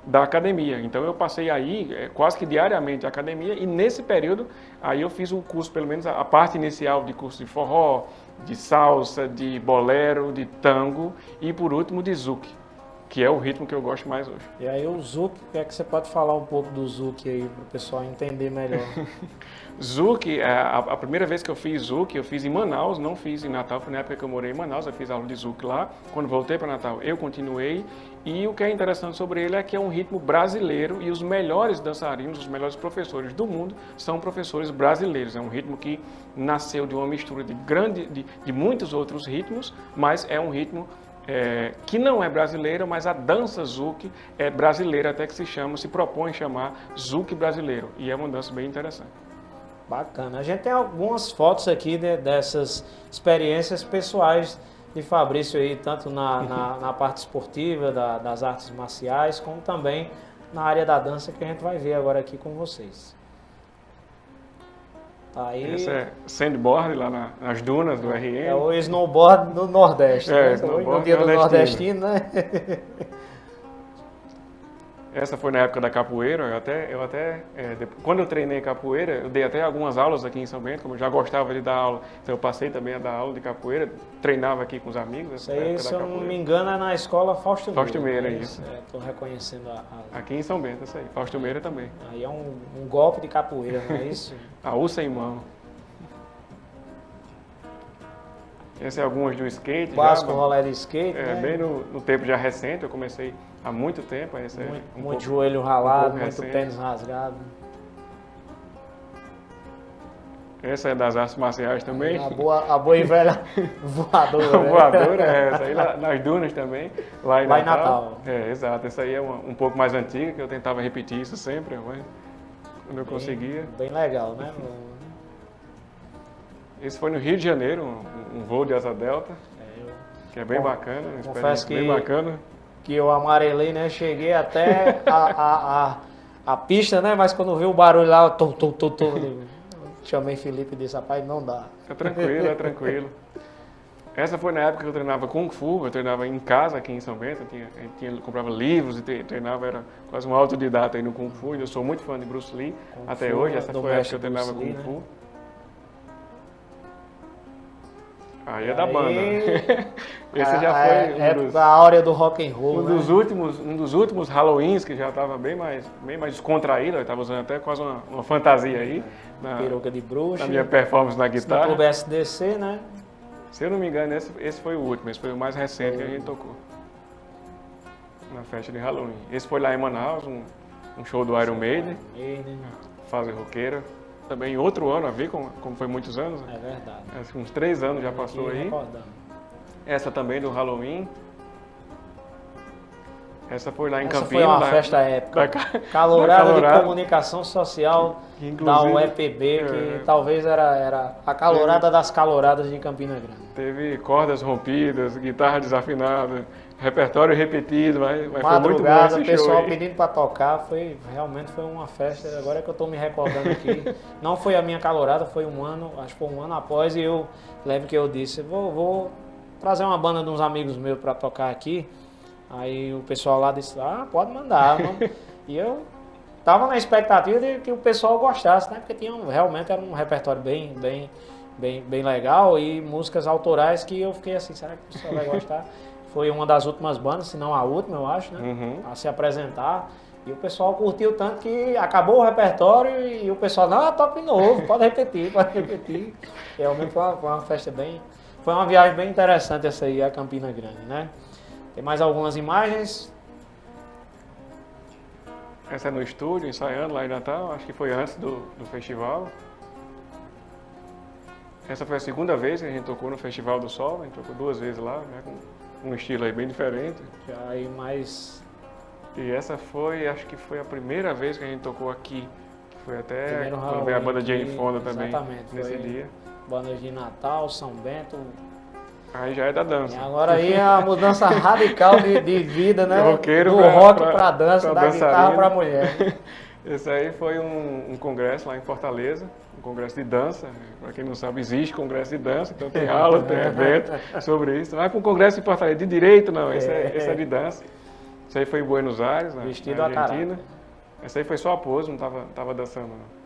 da academia. Então eu passei aí quase que diariamente a academia e nesse período aí eu fiz o curso, pelo menos a parte inicial de curso de forró, de salsa, de bolero, de tango e por último de zouk, que é o ritmo que eu gosto mais hoje. E aí o zouk, o que é que você pode falar um pouco do zouk aí para o pessoal entender melhor? Zouk, a primeira vez que eu fiz zouk, eu fiz em Manaus, não fiz em Natal, foi na época que eu morei em Manaus, eu fiz aula de zouk lá. Quando voltei para Natal, eu continuei. E o que é interessante sobre ele é que é um ritmo brasileiro e os melhores dançarinos, os melhores professores do mundo são professores brasileiros. É um ritmo que nasceu de uma mistura de muitos outros ritmos, mas é um ritmo que não é brasileiro, mas a dança zouk é brasileira, até que se propõe chamar zouk brasileiro. E é uma dança bem interessante. Bacana. A gente tem algumas fotos aqui dessas experiências pessoais de Fabrício aí, tanto na parte esportiva, das artes marciais, como também na área da dança, que a gente vai ver agora aqui com vocês. Aí, esse é sandboard lá nas dunas do RN. É o snowboard do Nordeste, né? Snowboard no dia do nordestino, né? Essa foi na época da capoeira. Quando eu treinei capoeira, eu dei até algumas aulas aqui em São Bento, como eu já gostava de dar aula, então eu passei também a dar aula de capoeira, treinava aqui com os amigos. Isso aí, se eu não me engano, é na escola Fausto Meira. Fausto Meira, isso. Estou reconhecendo Aqui em São Bento, isso aí. Fausto Meira também. Aí é um golpe de capoeira, não é isso? A U sem mão. Esse é algumas do skate. Básico rolê de skate, né? Bem no tempo já recente, eu comecei há muito tempo. Muito joelho ralado, muito recente. tênis rasgado. Essa é das artes marciais também. A boa e velha voadora. A voadora, essa aí nas dunas também. Lá em Natal. Exato. Essa aí é um pouco mais antiga, que eu tentava repetir isso sempre, mas quando eu conseguia. Bem legal, né? Esse foi no Rio de Janeiro, um voo de asa delta, que é bem bacana, uma experiência bem bacana. Que eu amarelei, né? Cheguei até a pista, né? Mas quando vi o barulho lá, chamei Felipe e disse, rapaz, não dá. É tranquilo, é tranquilo. Essa foi na época que eu treinava Kung Fu, eu treinava em casa aqui em São Bento, comprava livros e treinava, era quase um autodidata aí no Kung Fu, eu sou muito fã de Bruce Lee até hoje, essa foi a época que eu treinava Kung Fu. Aí é da banda. Esse já foi a áurea do rock and roll, um dos últimos Halloweens que já estava bem mais descontraído, eu estava usando até quase uma fantasia aí. Peruca de bruxa. Na minha performance na guitarra. No Clube SDC, né? Se eu não me engano, esse foi o último, esse foi o mais recente que a gente tocou. Na festa de Halloween. Esse foi lá em Manaus, um show do Iron Maiden. Fase roqueira. Também em outro ano a ver, como foi muitos anos. É verdade. Acho que uns 3 anos já passou aí. Essa também do Halloween. Essa foi lá em Campinas. Foi uma festa épica. Calorada de comunicação social da UEPB, que talvez era a calorada das caloradas de Campina Grande. Teve cordas rompidas, guitarra desafinada, repertório repetido, mas foi muito bom Madrugada, o esse pessoal show aí. pedindo para tocar, realmente foi uma festa, agora que eu estou me recordando aqui. Não foi a minha calorada, foi acho que foi um ano após, e eu lembro que eu disse, vou trazer uma banda de uns amigos meus para tocar aqui. Aí o pessoal lá disse, pode mandar, mano. E eu tava na expectativa de que o pessoal gostasse, né? Porque realmente era um repertório bem legal e músicas autorais que eu fiquei assim, será que o pessoal vai gostar? Foi uma das últimas bandas, se não a última, eu acho, né? A se apresentar. E o pessoal curtiu tanto que acabou o repertório e o pessoal, toca de novo, pode repetir. Realmente foi uma festa foi uma viagem bem interessante essa aí, a Campina Grande, né? Tem mais algumas imagens. Essa é no estúdio, ensaiando lá em Natal, acho que foi antes do festival. Essa foi a segunda vez que a gente tocou no Festival do Sol, a gente tocou 2 vezes lá, né, com um estilo aí bem diferente. Aí mais... E essa acho que foi a primeira vez que a gente tocou aqui, que foi até quando veio a banda Jane Fonda também, nesse dia. Bandas de Natal, São Bento... Aí já é da dança. E agora aí é a mudança radical de vida, né? Do rock pra dança, da guitarra pra mulher. Esse aí foi um congresso lá em Fortaleza, um congresso de dança. Para quem não sabe, existe congresso de dança, então tem aula, tem evento sobre isso. Mas com o congresso em Fortaleza de direito, não, esse é de dança. Esse aí foi em Buenos Aires, na Argentina. Esse aí foi só a pose, não tava dançando, não.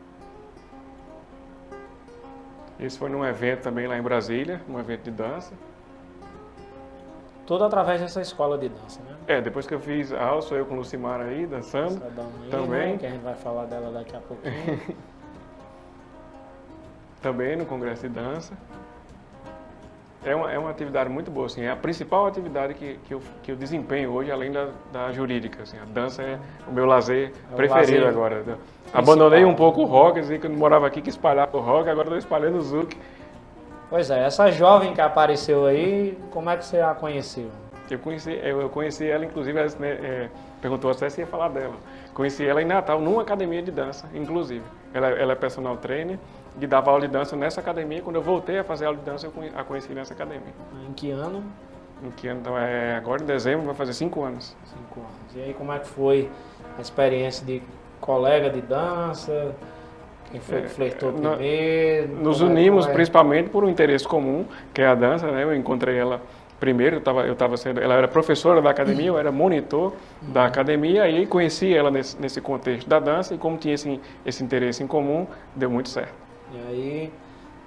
Esse foi num evento também lá em Brasília, um evento de dança. Tudo através dessa escola de dança, né? Depois que eu fiz a aula, sou eu com o Lucimar aí, dançando também. Né? Que a gente vai falar dela daqui a pouquinho. Também no congresso de dança. É uma atividade muito boa, assim, é a principal atividade que eu desempenho hoje, além da jurídica. Assim, a dança é o meu lazer preferido lazer agora. Abandonei um pouco o rock, assim, quando morava aqui que espalhava o rock, agora estou espalhando o zouk. Pois é, essa jovem que apareceu aí, como é que você a conheceu? Eu conheci ela, inclusive, ela perguntou até se ia falar dela. Conheci ela em Natal, numa academia de dança, inclusive. Ela é personal trainer e dava aula de dança nessa academia. Quando eu voltei a fazer aula de dança, eu a conheci nessa academia. Em que ano? Em que ano? Então, agora em dezembro vai fazer 5 anos. 5 anos. E aí como é que foi a experiência de colega de dança? Quem foi que flertou primeiro? Nos unimos principalmente por um interesse comum, que é a dança, né? Eu encontrei ela Primeiro, ela era professora da academia, eu era monitor da academia, e aí conheci ela nesse contexto da dança, e como tinha esse interesse em comum, deu muito certo. E aí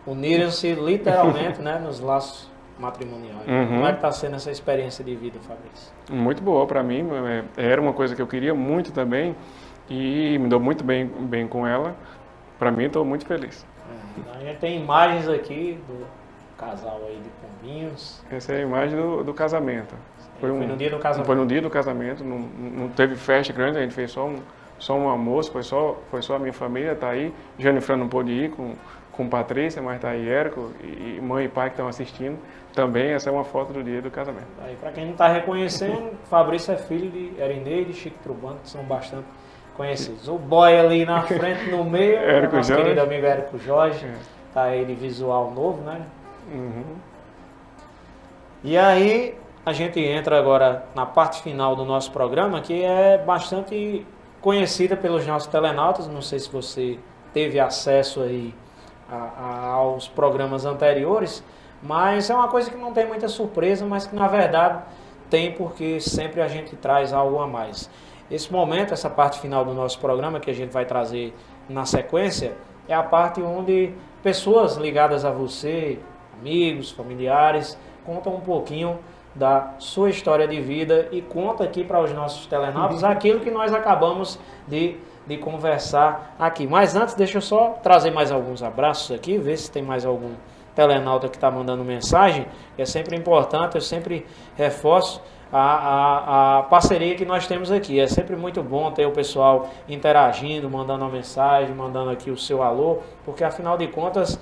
uniram-se literalmente, né, nos laços matrimoniais. Como é que está sendo essa experiência de vida, Fabrício? Muito boa para mim, era uma coisa que eu queria muito também, e me dou muito bem com ela. Para mim, estou muito feliz. A gente tem imagens aqui do casal aí de Pombinhos. Essa é a imagem do casamento. Foi no dia do casamento. Foi no dia do casamento, não teve festa grande, a gente fez só um almoço, foi só a minha família, tá aí. Jennifer não pôde ir com Patrícia, mas tá aí Érico e mãe e pai que estão assistindo. Também essa é uma foto do dia do casamento. Aí, para quem não está reconhecendo, Fabrício é filho de Erinei e de Chico Trubano, que são bastante conhecidos. O boy ali na frente, no meio, é o nosso querido amigo Érico Jorge. Tá aí de visual novo, né? E aí a gente entra agora na parte final do nosso programa, que é bastante conhecida pelos nossos telenautas. Não sei se você teve acesso aí aos programas anteriores, mas é uma coisa que não tem muita surpresa, mas que na verdade tem, porque sempre a gente traz algo a mais. Esse momento, essa parte final do nosso programa que a gente vai trazer na sequência, é a parte onde pessoas ligadas a você, amigos, familiares, contam um pouquinho da sua história de vida e conta aqui para os nossos telenautas aquilo que nós acabamos de conversar aqui. Mas antes, deixa eu só trazer mais alguns abraços aqui, ver se tem mais algum telenauta que está mandando mensagem. É sempre importante, eu sempre reforço a parceria que nós temos aqui. É sempre muito bom ter o pessoal interagindo, mandando uma mensagem, mandando aqui o seu alô, porque afinal de contas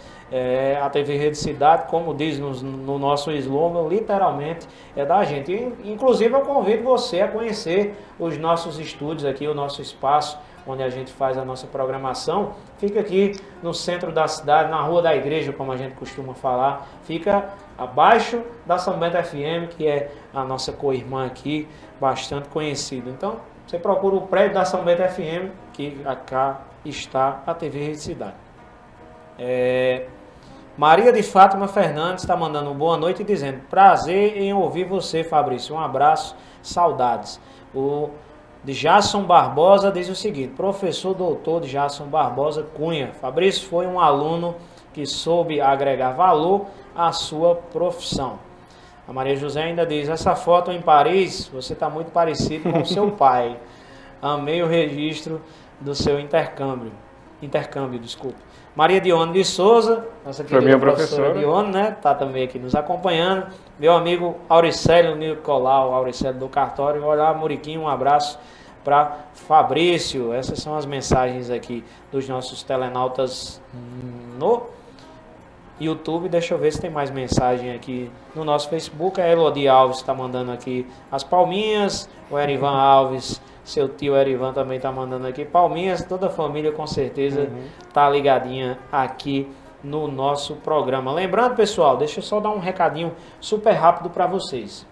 a TV Rede Cidade, como diz no nosso slogan, literalmente é da gente. Inclusive eu convido você a conhecer os nossos estúdios aqui, o nosso espaço onde a gente faz a nossa programação. Fica aqui no centro da cidade, na Rua da Igreja, como a gente costuma falar. Fica abaixo da São Bento FM, que é a nossa co-irmã aqui, bastante conhecida. Então, você procura o prédio da São Bento FM, que cá está a TV Rede Cidade. Maria de Fátima Fernandes está mandando uma boa noite e dizendo: prazer em ouvir você, Fabrício. Um abraço, saudades. O de Jasson Barbosa diz o seguinte: professor doutor de Jasson Barbosa Cunha, Fabrício foi um aluno que soube agregar valor à sua profissão. A Maria José ainda diz: essa foto em Paris, você está muito parecido com o seu pai. Amei o registro do seu intercâmbio, desculpe. Maria Dione de Souza, nossa querida professora Dione, né? Está também aqui nos acompanhando. Meu amigo Auricélio Nicolau, Auricélio do Cartório. Olá, Muriquinho, um abraço para Fabrício. Essas são as mensagens aqui dos nossos telenautas no YouTube. Deixa eu ver se tem mais mensagem aqui no nosso Facebook. A Elodie Alves está mandando aqui as palminhas. O Erivan Alves, seu tio Erivan também está mandando aqui palminhas. Toda a família com certeza está ligadinha aqui no nosso programa. Lembrando, pessoal, deixa eu só dar um recadinho super rápido para vocês.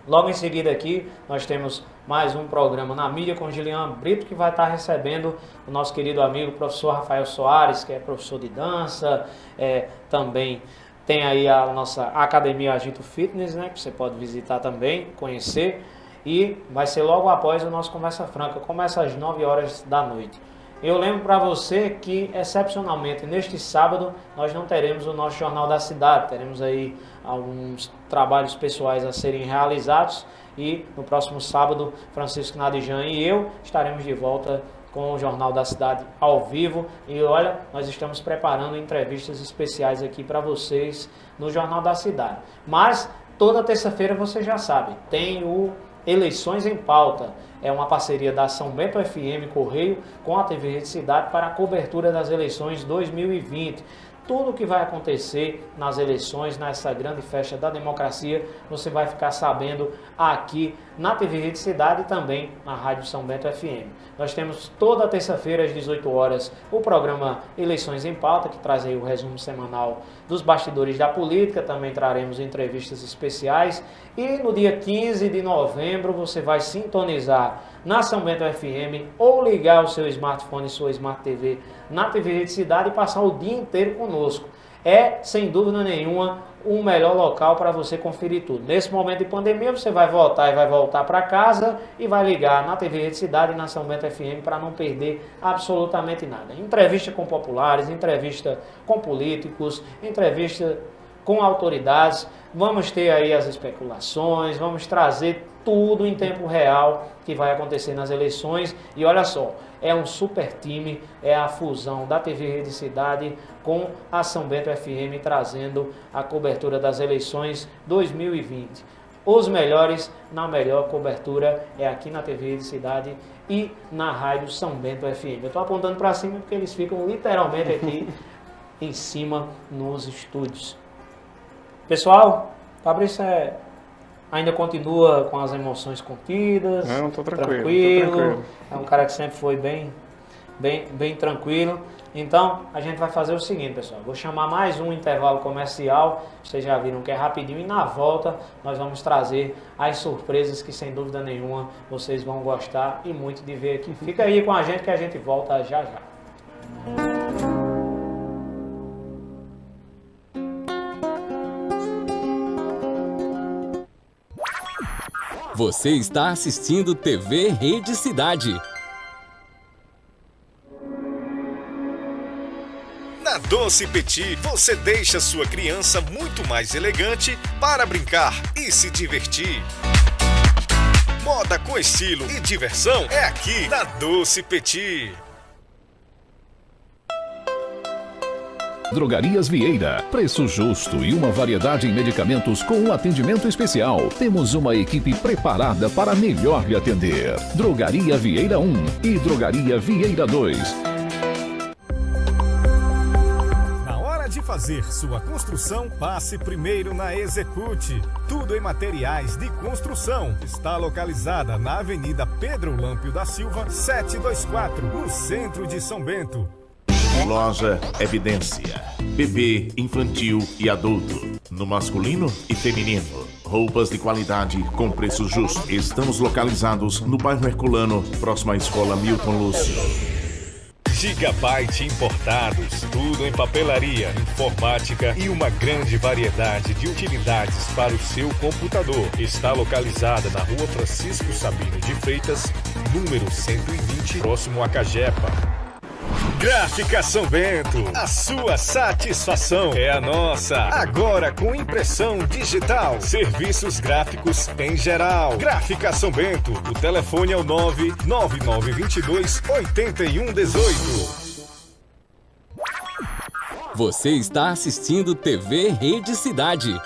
Logo em seguida aqui, nós temos mais um programa na mídia com Gilian Brito, que vai estar recebendo o nosso querido amigo professor Rafael Soares, que é professor de dança, também tem aí a nossa Academia Agito Fitness, né, que você pode visitar também, conhecer, e vai ser logo após o nosso Conversa Franca, começa às 9 horas da noite. Eu lembro para você que, excepcionalmente, neste sábado, nós não teremos o nosso Jornal da Cidade. Teremos aí alguns trabalhos pessoais a serem realizados. E no próximo sábado, Francisco Nadijan e eu estaremos de volta com o Jornal da Cidade ao vivo. E olha, nós estamos preparando entrevistas especiais aqui para vocês no Jornal da Cidade. Mas toda terça-feira, você já sabe, tem o Eleições em Pauta. É uma parceria da São Bento FM Correio com a TV Rede Cidade para a cobertura das eleições 2020. Tudo o que vai acontecer nas eleições, nessa grande festa da democracia, você vai ficar sabendo aqui na TV Rede Cidade e também na Rádio São Bento FM. Nós temos toda terça-feira às 18 horas o programa Eleições em Pauta, que traz aí o resumo semanal dos bastidores da política. Também traremos entrevistas especiais. E no dia 15 de novembro você vai sintonizar na São Bento FM ou ligar o seu smartphone, sua Smart TV na TV Rede Cidade e passar o dia inteiro conosco. é, sem dúvida nenhuma, o melhor local para você conferir tudo. Nesse momento de pandemia, você vai voltar para casa e vai ligar na TV Rede Cidade e na São Bento FM para não perder absolutamente nada. Entrevista com populares, entrevista com políticos, entrevista com autoridades. Vamos ter aí as especulações, vamos trazer tudo em tempo real que vai acontecer nas eleições. E olha só, é um super time, é a fusão da TV Rede Cidade com a São Bento FM, trazendo a cobertura das eleições 2020. Os melhores na melhor cobertura é aqui na TV Rede Cidade e na rádio São Bento FM. Eu estou apontando para cima porque eles ficam literalmente aqui em cima nos estúdios. Pessoal, Fabrício ainda continua com as emoções contidas? Não, estou tranquilo. Tranquilo. Tô tranquilo. É um cara que sempre foi bem tranquilo. Então, a gente vai fazer o seguinte, pessoal. Vou chamar mais um intervalo comercial. Vocês já viram que é rapidinho. E na volta, nós vamos trazer as surpresas que, sem dúvida nenhuma, vocês vão gostar e muito de ver aqui. Fica aí com a gente que a gente volta já já. Você está assistindo TV Rede Cidade. Na Doce Petit, você deixa sua criança muito mais elegante para brincar e se divertir. Moda com estilo e diversão é aqui na Doce Petit. Drogarias Vieira, preço justo e uma variedade em medicamentos com um atendimento especial. Temos uma equipe preparada para melhor lhe atender. Drogaria Vieira 1 e Drogaria Vieira 2. Na hora de fazer sua construção, passe primeiro na Execute. Tudo em materiais de construção. Está localizada na Avenida Pedro Lâmpio da Silva, 724, no centro de São Bento. Loja Evidência. Bebê, infantil e adulto. No masculino e feminino. Roupas de qualidade com preço justo. Estamos localizados no bairro Herculano, próximo à escola Milton Lúcio. Gigabyte Importados, tudo em papelaria, informática e uma grande variedade de utilidades para o seu computador. Está localizada na Rua Francisco Sabino de Freitas, número 120, próximo a Cagepa. Gráfica São Bento, a sua satisfação é a nossa. Agora com impressão digital, serviços gráficos em geral. Gráfica São Bento, o telefone é o 99922-8118. Você está assistindo TV Rede Cidade.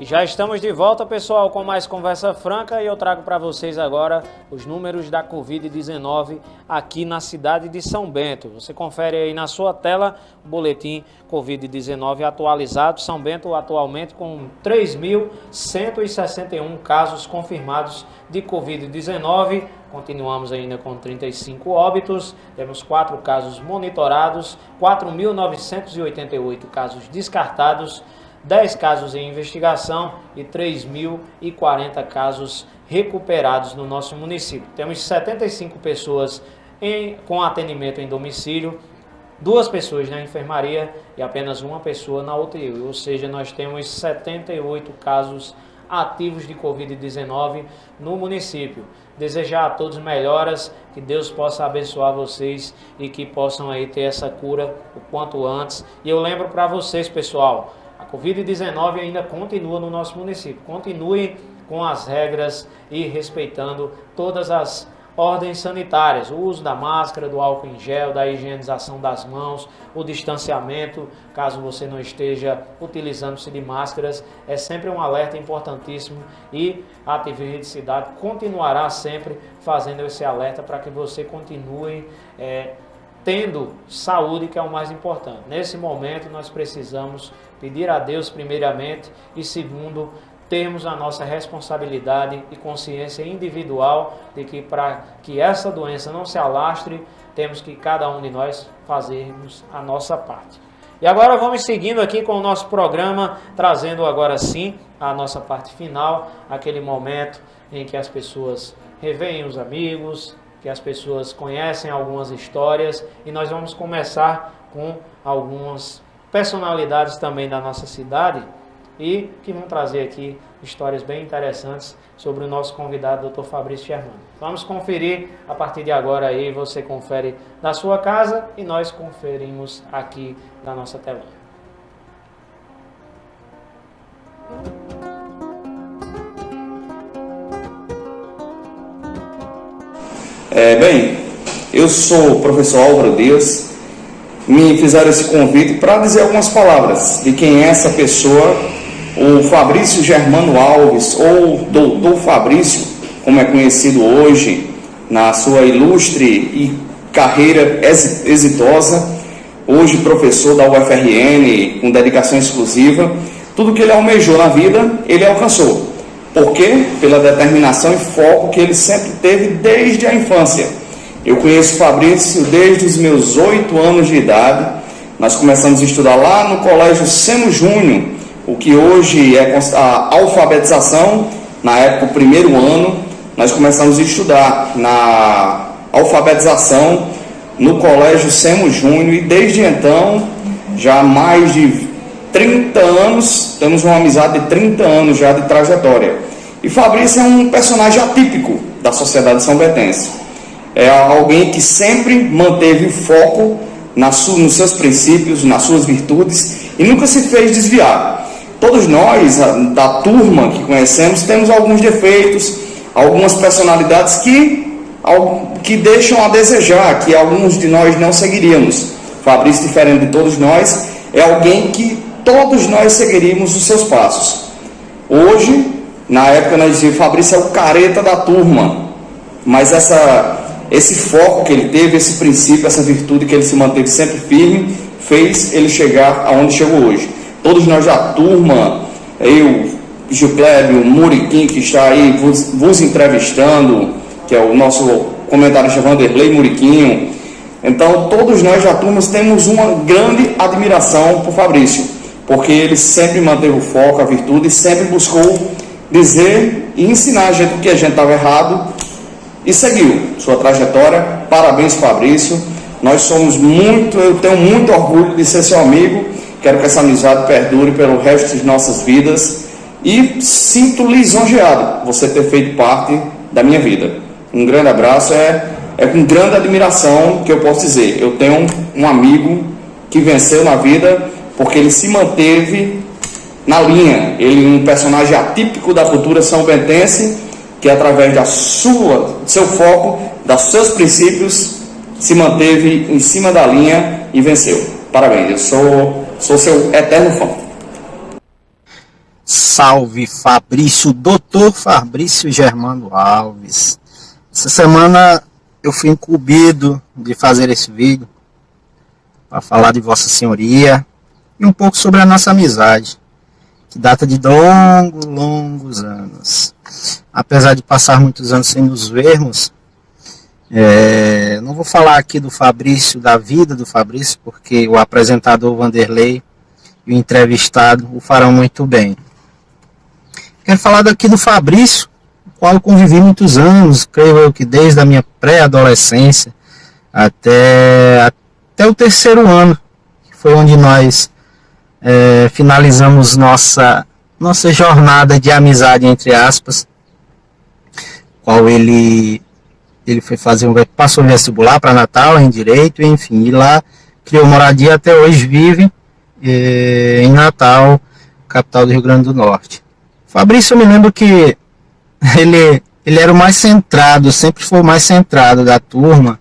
Já estamos de volta, pessoal, com mais Conversa Franca e eu trago para vocês agora os números da Covid-19 aqui na cidade de São Bento. Você confere aí na sua tela o boletim Covid-19 atualizado. São Bento atualmente com 3.161 casos confirmados de Covid-19. Continuamos ainda com 35 óbitos, temos 4 casos monitorados, 4.988 casos descartados, 10 casos em investigação e 3.040 casos recuperados no nosso município. Temos 75 pessoas com atendimento em domicílio, 2 pessoas na enfermaria e apenas 1 pessoa na UTI, ou seja, nós temos 78 casos ativos de Covid-19 no município. Desejar a todos melhoras, que Deus possa abençoar vocês e que possam aí ter essa cura o quanto antes. E eu lembro para vocês, pessoal, a Covid-19 ainda continua no nosso município. Continuem com as regras e respeitando todas as ordens sanitárias, o uso da máscara, do álcool em gel, da higienização das mãos, o distanciamento, caso você não esteja utilizando-se de máscaras, é sempre um alerta importantíssimo e a TV Rede Cidade continuará sempre fazendo esse alerta para que você continue tendo saúde, que é o mais importante. Nesse momento nós precisamos pedir a Deus primeiramente e segundo, termos a nossa responsabilidade e consciência individual de que para que essa doença não se alastre, temos que cada um de nós fazermos a nossa parte. E agora vamos seguindo aqui com o nosso programa, trazendo agora sim a nossa parte final, aquele momento em que as pessoas reveem os amigos, que as pessoas conhecem algumas histórias e nós vamos começar com algumas personalidades também da nossa cidade e que vão trazer aqui histórias bem interessantes sobre o nosso convidado, Dr. Fabrício Germano. Vamos conferir a partir de agora aí, você confere da sua casa e nós conferimos aqui da nossa telinha. Bem, eu sou o professor Álvaro Dias, me fizeram esse convite para dizer algumas palavras de quem é essa pessoa, o Fabrício Germano Alves, ou Doutor Fabrício, como é conhecido hoje, na sua ilustre e carreira exitosa, hoje professor da UFRN, com dedicação exclusiva. Tudo que ele almejou na vida, ele alcançou. Por quê? Pela determinação e foco que ele sempre teve desde a infância. Eu conheço o Fabrício desde os meus 8 anos de idade. Nós começamos a estudar lá no Colégio Semo Júnior, o que hoje é a alfabetização. Na época, o primeiro ano, nós começamos a estudar na alfabetização no Colégio Semo Júnior e desde então, já há mais de 30 anos, temos uma amizade de 30 anos já de trajetória. E Fabrício é um personagem atípico da sociedade são-betense. É alguém que sempre manteve o foco nos seus princípios, nas suas virtudes e nunca se fez desviar. Todos nós, da turma que conhecemos, temos alguns defeitos, algumas personalidades que deixam a desejar, que alguns de nós não seguiríamos. Fabrício, diferente de todos nós, é alguém que todos nós seguiríamos os seus passos. Hoje, na época, nós dizíamos, Fabrício é o careta da turma, mas esse foco que ele teve, esse princípio, essa virtude que ele se manteve sempre firme, fez ele chegar aonde chegou hoje. Todos nós da turma, eu, Gil Clébio, Muriquim, que está aí vos entrevistando, que é o nosso comentarista Vanderlei Muriquinho. Então, todos nós da turma temos uma grande admiração por Fabrício, porque ele sempre manteve o foco, a virtude, e sempre buscou dizer e ensinar a gente o que a gente estava errado, e seguiu sua trajetória. Parabéns, Fabrício. Eu tenho muito orgulho de ser seu amigo. Quero que essa amizade perdure pelo resto de nossas vidas e sinto lisonjeado você ter feito parte da minha vida. Um grande abraço, é com grande admiração que eu posso dizer. Eu tenho um amigo que venceu na vida porque ele se manteve na linha. Ele é um personagem atípico da cultura são-bentense que através do seu foco, dos seus princípios, se manteve em cima da linha e venceu. Parabéns, eu sou seu eterno fã. Salve Fabrício, Doutor Fabrício Germano Alves. Essa semana eu fui incumbido de fazer esse vídeo para falar de Vossa Senhoria e um pouco sobre a nossa amizade, que data de longos anos. Apesar de passar muitos anos sem nos vermos, não vou falar aqui do Fabrício, da vida do Fabrício, porque o apresentador Vanderlei e o entrevistado o farão muito bem. Quero falar daqui do Fabrício, com o qual eu convivi muitos anos, creio eu que desde a minha pré-adolescência até até o terceiro ano, que foi onde nós finalizamos nossa jornada de amizade, entre aspas, qual ele foi passou no vestibular para Natal, em Direito, enfim, e lá criou moradia, até hoje vive em Natal, capital do Rio Grande do Norte. Fabrício, eu me lembro que ele era o mais centrado, sempre foi o mais centrado da turma,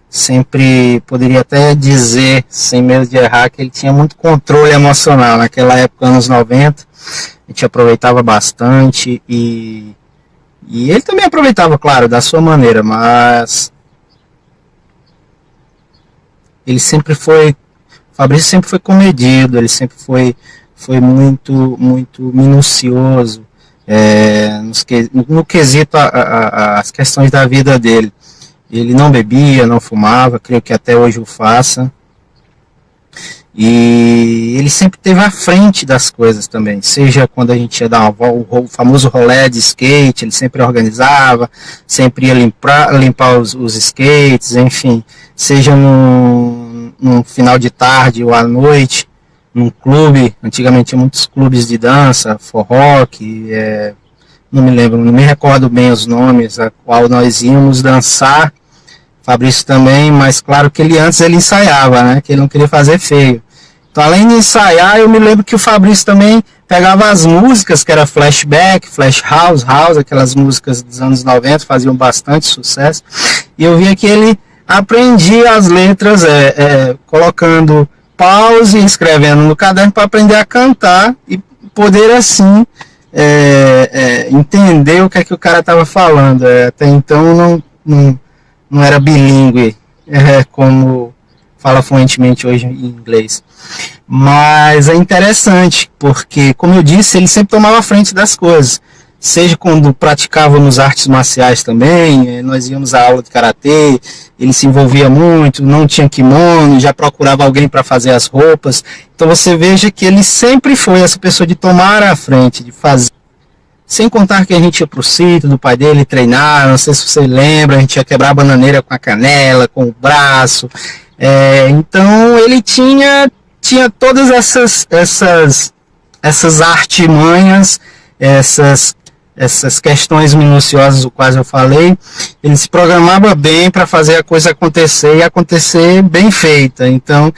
sempre poderia até dizer, sem medo de errar, que ele tinha muito controle emocional. Naquela época, anos 90, a gente aproveitava bastante e ele também aproveitava, claro, da sua maneira, mas Fabrício sempre foi comedido, ele sempre foi muito minucioso no quesito as questões da vida dele. Ele não bebia, não fumava, creio que até hoje o faça. E ele sempre esteve à frente das coisas também, seja quando a gente ia dar o famoso rolê de skate, ele sempre organizava, sempre ia limpar os skates, enfim, seja num final de tarde ou à noite, num clube. Antigamente tinha muitos clubes de dança, forró, não me recordo bem os nomes, a qual nós íamos dançar. Fabrício também, mas claro que ele ensaiava, né, que ele não queria fazer feio. Então, além de ensaiar, eu me lembro que o Fabrício também pegava as músicas, que era flashback, flash house, aquelas músicas dos anos 90, faziam bastante sucesso, e eu via que ele aprendia as letras, colocando pause e escrevendo no caderno para aprender a cantar e poder assim entender o que é que o cara estava falando. Até então não era bilíngue, como fala fluentemente hoje em inglês. Mas é interessante, porque, como eu disse, ele sempre tomava a frente das coisas. Seja quando praticávamos artes marciais também, nós íamos à aula de karatê, ele se envolvia muito, não tinha kimono, já procurava alguém para fazer as roupas. Então você veja que ele sempre foi essa pessoa de tomar a frente, de fazer. Sem contar que a gente ia para o sítio do pai dele treinar, não sei se você lembra, a gente ia quebrar a bananeira com a canela, com o braço. Então ele tinha todas essas artimanhas, essas questões minuciosas, o quais eu falei. Ele se programava bem para fazer a coisa acontecer e acontecer bem feita. Então,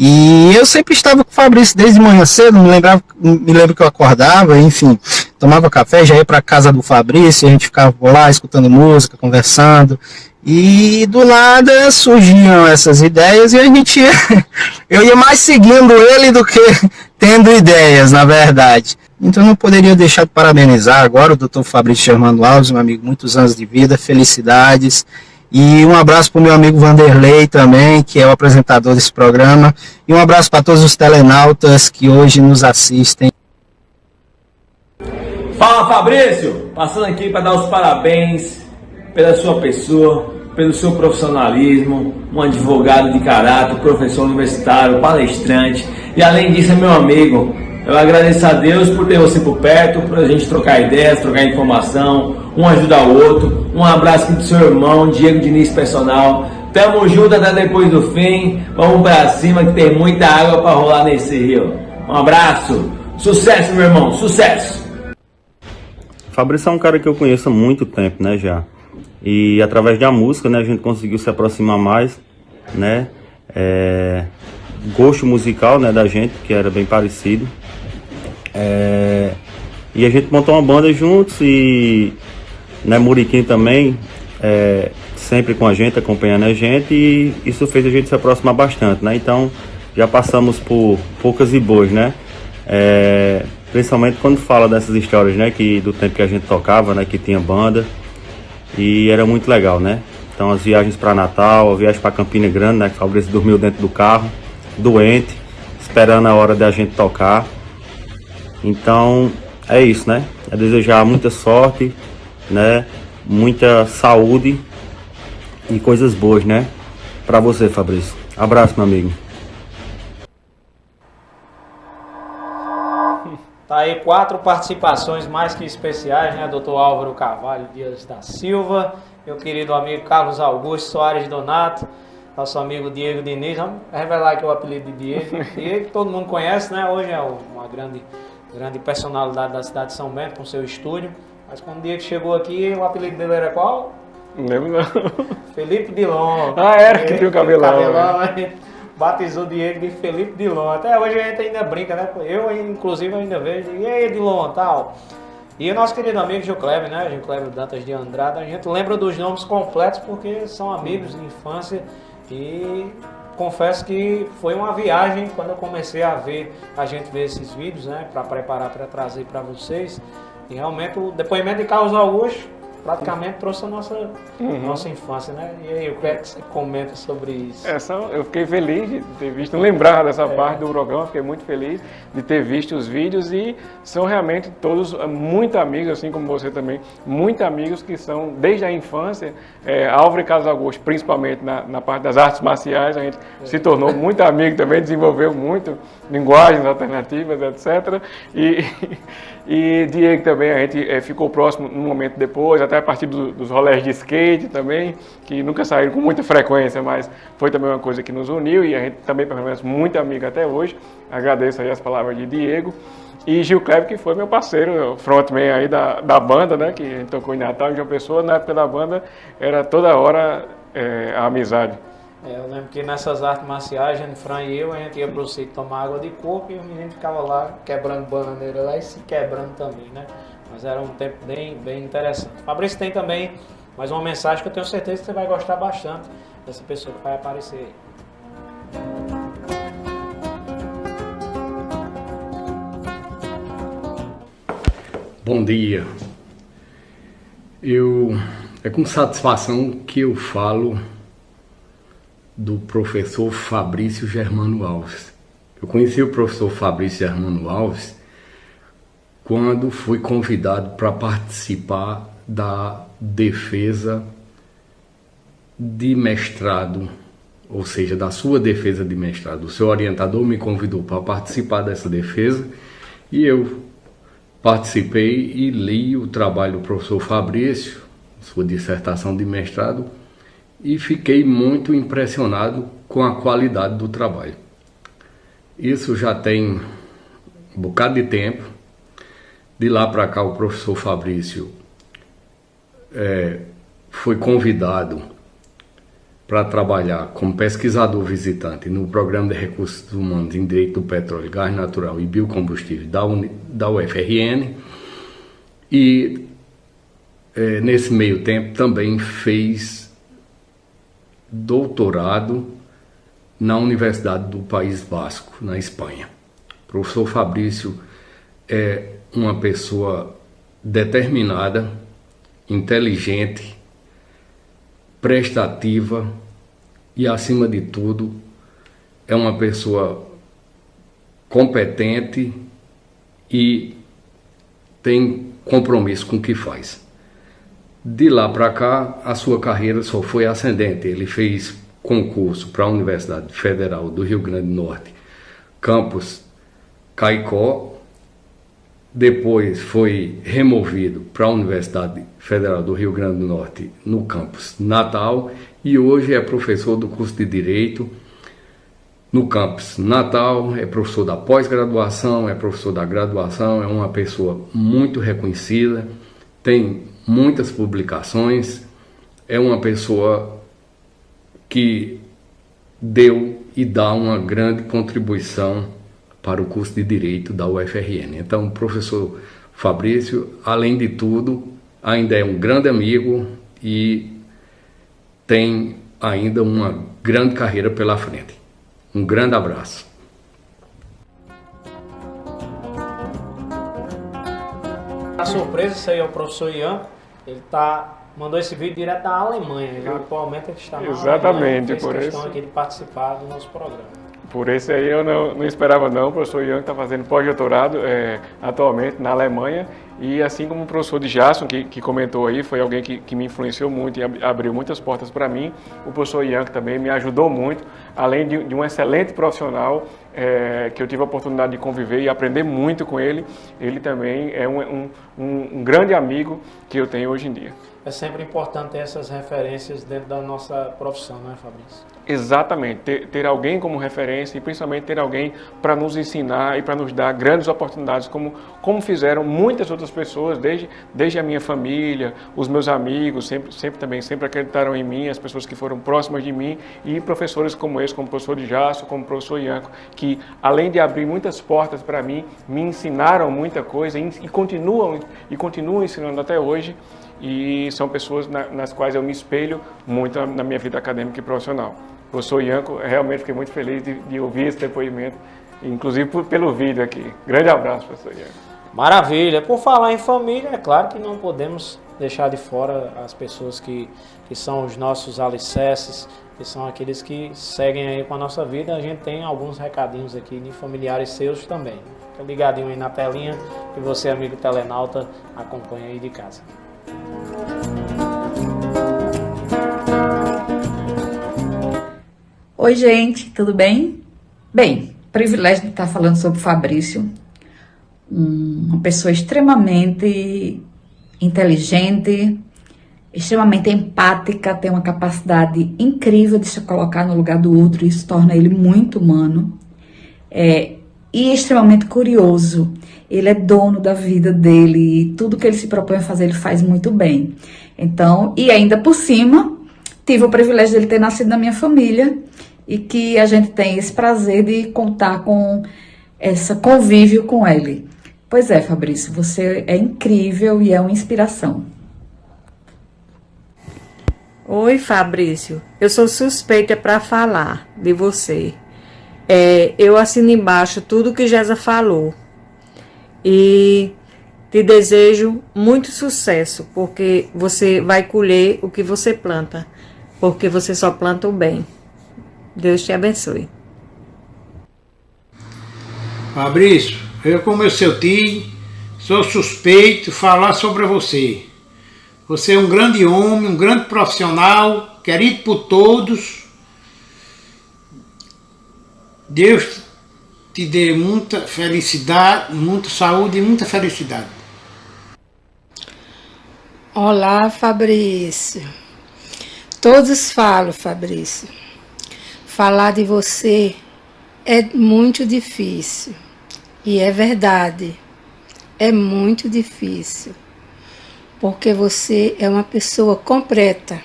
e eu sempre estava com o Fabrício desde manhã cedo, me lembro que eu acordava, enfim, tomava café, já ia para a casa do Fabrício, a gente ficava por lá escutando música, conversando, e do nada surgiam essas ideias e eu ia mais seguindo ele do que tendo ideias, na verdade. Então não poderia deixar de parabenizar agora o Dr. Fabrício Germano Alves, meu amigo, muitos anos de vida, felicidades. E um abraço para o meu amigo Vanderlei também, que é o apresentador desse programa. E um abraço para todos os telenautas que hoje nos assistem. Fala, Fabrício! Passando aqui para dar os parabéns pela sua pessoa, pelo seu profissionalismo, um advogado de caráter, professor universitário, palestrante. E além disso é meu amigo. Eu agradeço a Deus por ter você por perto, por a gente trocar ideias, trocar informação, um ajudar o outro. Um abraço pro seu irmão, Diego Diniz Personal. Tamo junto até depois do fim. Vamos pra cima que tem muita água pra rolar nesse rio. Um abraço. Sucesso, meu irmão. Sucesso. Fabrício é um cara que eu conheço há muito tempo, né, já. E através da música, né, a gente conseguiu se aproximar mais, né. Gosto musical, né, da gente, que era bem parecido. E a gente montou uma banda juntos e, né, Muriquim também, sempre com a gente, acompanhando a gente, e isso fez a gente se aproximar bastante, né? Então já passamos por poucas e boas, né? Principalmente quando fala dessas histórias, né, do tempo que a gente tocava, né, que tinha banda, e era muito legal, né? Então as viagens para Natal, a viagem para Campina Grande, né, que o Fabrício dormiu dentro do carro, doente, esperando a hora da gente tocar. Então é isso, né? É desejar muita sorte, né? Muita saúde e coisas boas, né? Pra você, Fabrício. Abraço, meu amigo. Tá Aí 4 participações mais que especiais, né? Dr. Álvaro Carvalho Dias da Silva, meu querido amigo Carlos Augusto Soares Donato, nosso amigo Diego Diniz. Vamos revelar aqui o apelido de Diego. Diego, que todo mundo conhece, né? Hoje é uma grande personalidade da cidade de São Bento, com seu estúdio. Mas quando o Diego chegou aqui, o apelido dele era qual? Não lembro não. Felipe Dilon. Era que tinha o cabelão. Batizou o Diego de Felipe Dilon. Até hoje a gente ainda brinca, né? Eu, inclusive, ainda vejo. E aí, Dilon, tal. E o nosso querido amigo Gil Kleber, né? Gil Kleber Dantas de Andrade. A gente lembra dos nomes completos porque são amigos de infância. E confesso que foi uma viagem quando eu comecei a gente ver esses vídeos, né? Para preparar, para trazer para vocês. E realmente o depoimento de Carlos Augusto praticamente trouxe a nossa infância, né? E aí, o que é que você comenta sobre isso? Eu fiquei feliz de ter visto, lembrar dessa parte do programa, fiquei muito feliz de ter visto os vídeos e são realmente todos muito amigos, assim como você também, muito amigos que são desde a infância. Álvaro e Carlos Augusto, principalmente na parte das artes marciais, a gente se tornou muito amigo também, desenvolveu muito linguagens alternativas, etc. E Diego também, a gente ficou próximo um momento depois, até a partir dos rolês de skate também, que nunca saíram com muita frequência, mas foi também uma coisa que nos uniu e a gente também permanece muito amigo até hoje. Agradeço aí as palavras de Diego. E Gil Kleber, que foi meu parceiro, frontman aí da banda, né, que a gente tocou em Natal, em João Pessoa. Na época da banda era toda hora a amizade. Eu lembro que nessas artes marciais, a gente, Fran e eu, a gente ia pro sítio tomar água de coco e os meninos ficavam lá quebrando bananeira lá e se quebrando também, né? Mas era um tempo bem interessante. Fabrício tem também mais uma mensagem que eu tenho certeza que você vai gostar bastante dessa pessoa que vai aparecer aí. Bom dia. É com satisfação que eu falo do professor Fabrício Germano Alves. Eu conheci o professor Fabrício Germano Alves quando fui convidado para participar da defesa de mestrado, ou seja, da sua defesa de mestrado. O seu orientador me convidou para participar dessa defesa e eu participei e li o trabalho do professor Fabrício, sua dissertação de mestrado, e fiquei muito impressionado com a qualidade do trabalho. Isso já tem um bocado de tempo. De lá para cá o professor Fabrício foi convidado para trabalhar como pesquisador visitante no Programa de Recursos Humanos em Direito do Petróleo, Gás Natural e Biocombustível da UFRN e nesse meio tempo também fez doutorado na Universidade do País Basco, na Espanha. O professor Fabrício é uma pessoa determinada, inteligente, prestativa e, acima de tudo, é uma pessoa competente e tem compromisso com o que faz. De lá para cá, a sua carreira só foi ascendente. Ele fez concurso para a Universidade Federal do Rio Grande do Norte, campus Caicó, depois foi removido para a Universidade Federal do Rio Grande do Norte, no campus Natal, e hoje é professor do curso de Direito no campus Natal, é professor da pós-graduação, é professor da graduação, é uma pessoa muito reconhecida, tem muitas publicações, é uma pessoa que deu e dá uma grande contribuição para o curso de Direito da UFRN. Então, o professor Fabrício, além de tudo, ainda é um grande amigo e tem ainda uma grande carreira pela frente. Um grande abraço. A surpresa, isso aí é o professor Ian. Ele mandou esse vídeo direto da Alemanha. Atualmente ele está na Exatamente, Alemanha, por fez questão isso. aqui de participar do nosso programa. Por esse aí eu não esperava não. O professor Ian está fazendo pós-doutorado atualmente na Alemanha, e assim como o professor de Jason, que comentou aí, foi alguém que me influenciou muito e abriu muitas portas para mim. O professor Ian também me ajudou muito, além de um excelente profissional, que eu tive a oportunidade de conviver e aprender muito com ele. Ele também é um grande amigo que eu tenho hoje em dia. É sempre importante ter essas referências dentro da nossa profissão, não é, Fabrício? Exatamente, ter alguém como referência e principalmente ter alguém para nos ensinar e para nos dar grandes oportunidades, como fizeram muitas outras pessoas, desde a minha família, os meus amigos, sempre acreditaram em mim, as pessoas que foram próximas de mim, e professores como esse, como o professor Djasso, como o professor Ianco, que além de abrir muitas portas para mim, me ensinaram muita coisa e continuam ensinando até hoje. E são pessoas nas quais eu me espelho muito na minha vida acadêmica e profissional. O professor Ianco, realmente fiquei muito feliz de ouvir esse depoimento, inclusive pelo vídeo aqui. Grande abraço, professor Ianco. Maravilha. Por falar em família, é claro que não podemos deixar de fora as pessoas que são os nossos alicerces, que são aqueles que seguem aí com a nossa vida. A gente tem alguns recadinhos aqui de familiares seus também. Fica ligadinho aí na telinha que você, amigo telenauta, acompanha aí de casa. Oi, gente, tudo bem? Bem, privilégio de estar falando sobre o Fabrício, uma pessoa extremamente inteligente, extremamente empática, tem uma capacidade incrível de se colocar no lugar do outro, isso torna ele muito humano, e extremamente curioso. Ele é dono da vida dele e tudo que ele se propõe a fazer ele faz muito bem. Então, e ainda por cima, tive o privilégio dele ter nascido na minha família e que a gente tem esse prazer de contar com esse convívio com ele. Pois é, Fabrício, você é incrível e é uma inspiração. Oi, Fabrício, eu sou suspeita para falar de você. Eu assino embaixo tudo que Gesa falou. E te desejo muito sucesso, porque você vai colher o que você planta, porque você só planta o bem. Deus te abençoe. Fabrício, eu como seu tio, sou suspeito de falar sobre você. Você é um grande homem, um grande profissional, querido por todos. Deus te dê muita felicidade, muita saúde e muita felicidade. Olá, Fabrício. Todos falam, Fabrício. Falar de você é muito difícil. E é verdade. É muito difícil. Porque você é uma pessoa completa,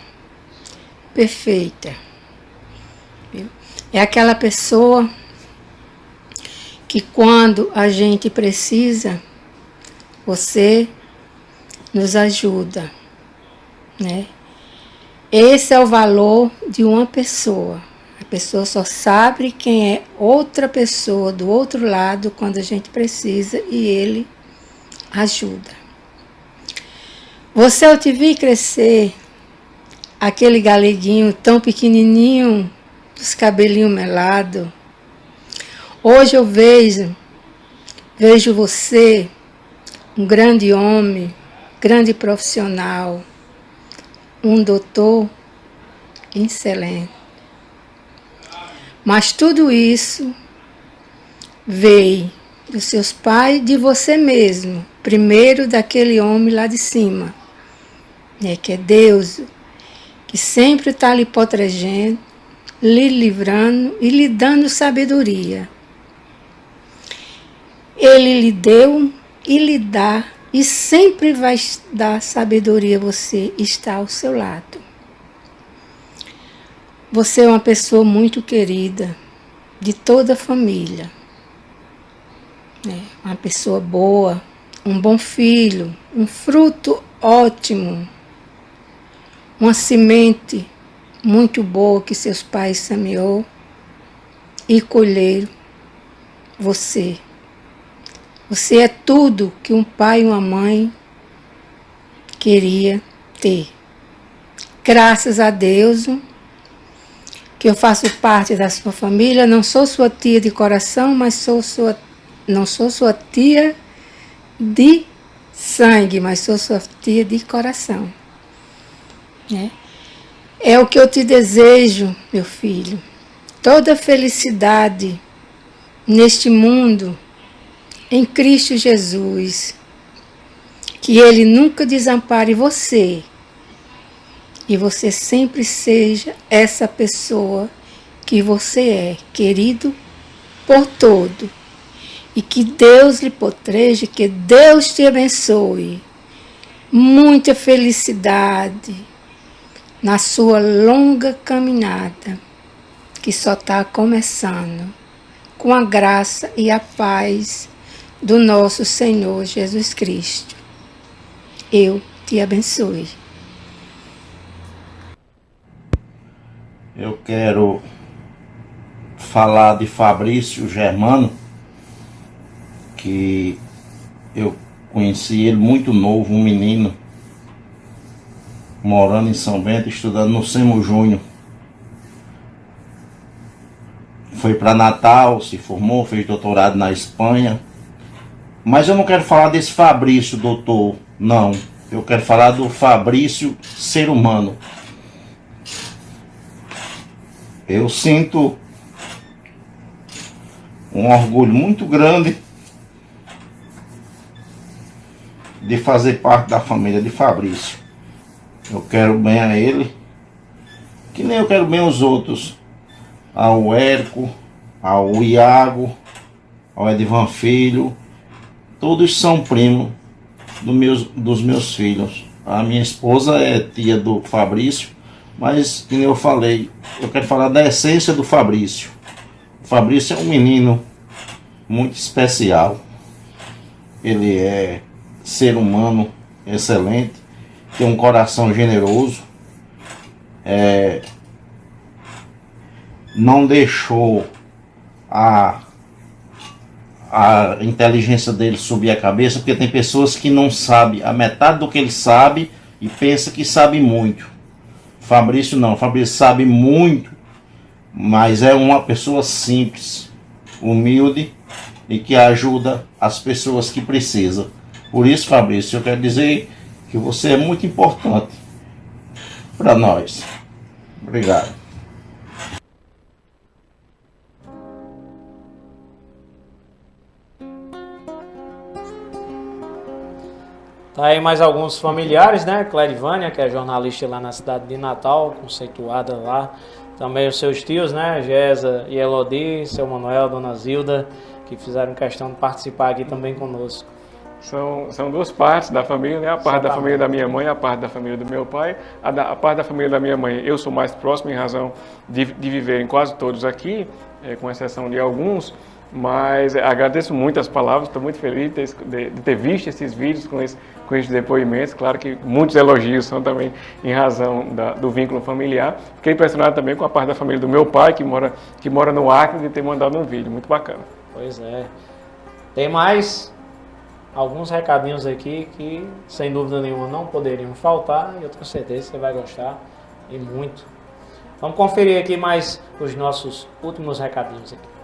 perfeita. É aquela pessoa que quando a gente precisa, você nos ajuda, né? Esse é o valor de uma pessoa. A pessoa só sabe quem é outra pessoa do outro lado quando a gente precisa e ele ajuda. Você, eu te vi crescer, aquele galeguinho tão pequenininho, dos cabelinhos melados. Hoje eu vejo você, um grande homem, grande profissional, um doutor excelente. Mas tudo isso veio dos seus pais e de você mesmo, primeiro daquele homem lá de cima, né, que é Deus, que sempre está lhe protegendo, lhe livrando e lhe dando sabedoria. Ele lhe deu e lhe dá, e sempre vai dar sabedoria, você está ao seu lado. Você é uma pessoa muito querida, de toda a família. Uma pessoa boa, um bom filho, um fruto ótimo, uma semente muito boa que seus pais semeou e colheram você. Você é tudo que um pai e uma mãe queria ter. Graças a Deus que eu faço parte da sua família. Não sou sua tia de coração, mas não sou sua tia de sangue, mas sou sua tia de coração. Né? É o que eu te desejo, meu filho. Toda felicidade neste mundo, em Cristo Jesus. Que Ele nunca desampare você. E você sempre seja essa pessoa que você é, querido por todo. E que Deus lhe proteja, que Deus te abençoe. Muita felicidade na sua longa caminhada, que só está começando, com a graça e a paz do nosso Senhor Jesus Cristo. Eu te abençoe. Eu quero falar de Fabrício Germano, que eu conheci ele muito novo, um menino, morando em São Bento, estudando no Semo Júnior. Foi para Natal, se formou, fez doutorado na Espanha. Mas eu não quero falar desse Fabrício, doutor, não. Eu quero falar do Fabrício, ser humano. Eu sinto um orgulho muito grande de fazer parte da família de Fabrício. Eu quero bem a ele, que nem eu quero bem aos outros. Ao Érico, ao Iago, ao Edivan Filho. Todos são primos dos meus filhos. A minha esposa é tia do Fabrício, mas, como eu falei, eu quero falar da essência do Fabrício. O Fabrício é um menino muito especial. Ele é ser humano excelente, tem um coração generoso, não deixou a inteligência dele subir a cabeça, porque tem pessoas que não sabem a metade do que ele sabe e pensa que sabe muito. Fabrício não, Fabrício sabe muito, mas é uma pessoa simples, humilde e que ajuda as pessoas que precisam. Por isso, Fabrício, eu quero dizer que você é muito importante para nós. Obrigado. Tá aí mais alguns familiares, né? Clerivânia, que é jornalista lá na cidade de Natal, conceituada lá. Também os seus tios, né? Gesa e Elodie, seu Manuel, Dona Zilda, que fizeram questão de participar aqui também conosco. São duas partes da família, né? A parte da família da minha mãe, a parte da família do meu pai. A parte da família da minha mãe, eu sou mais próximo em razão de viverem quase todos aqui, com exceção de alguns. Mas agradeço muito as palavras, estou muito feliz de ter visto esses vídeos com esses depoimentos. Claro que muitos elogios são também em razão do vínculo familiar. Fiquei impressionado também com a parte da família do meu pai, que mora no Acre, de ter mandado um vídeo. Muito bacana. Pois é. Tem mais alguns recadinhos aqui que, sem dúvida nenhuma, não poderiam faltar. E eu tenho certeza que você vai gostar, e muito. Vamos conferir aqui mais os nossos últimos recadinhos aqui.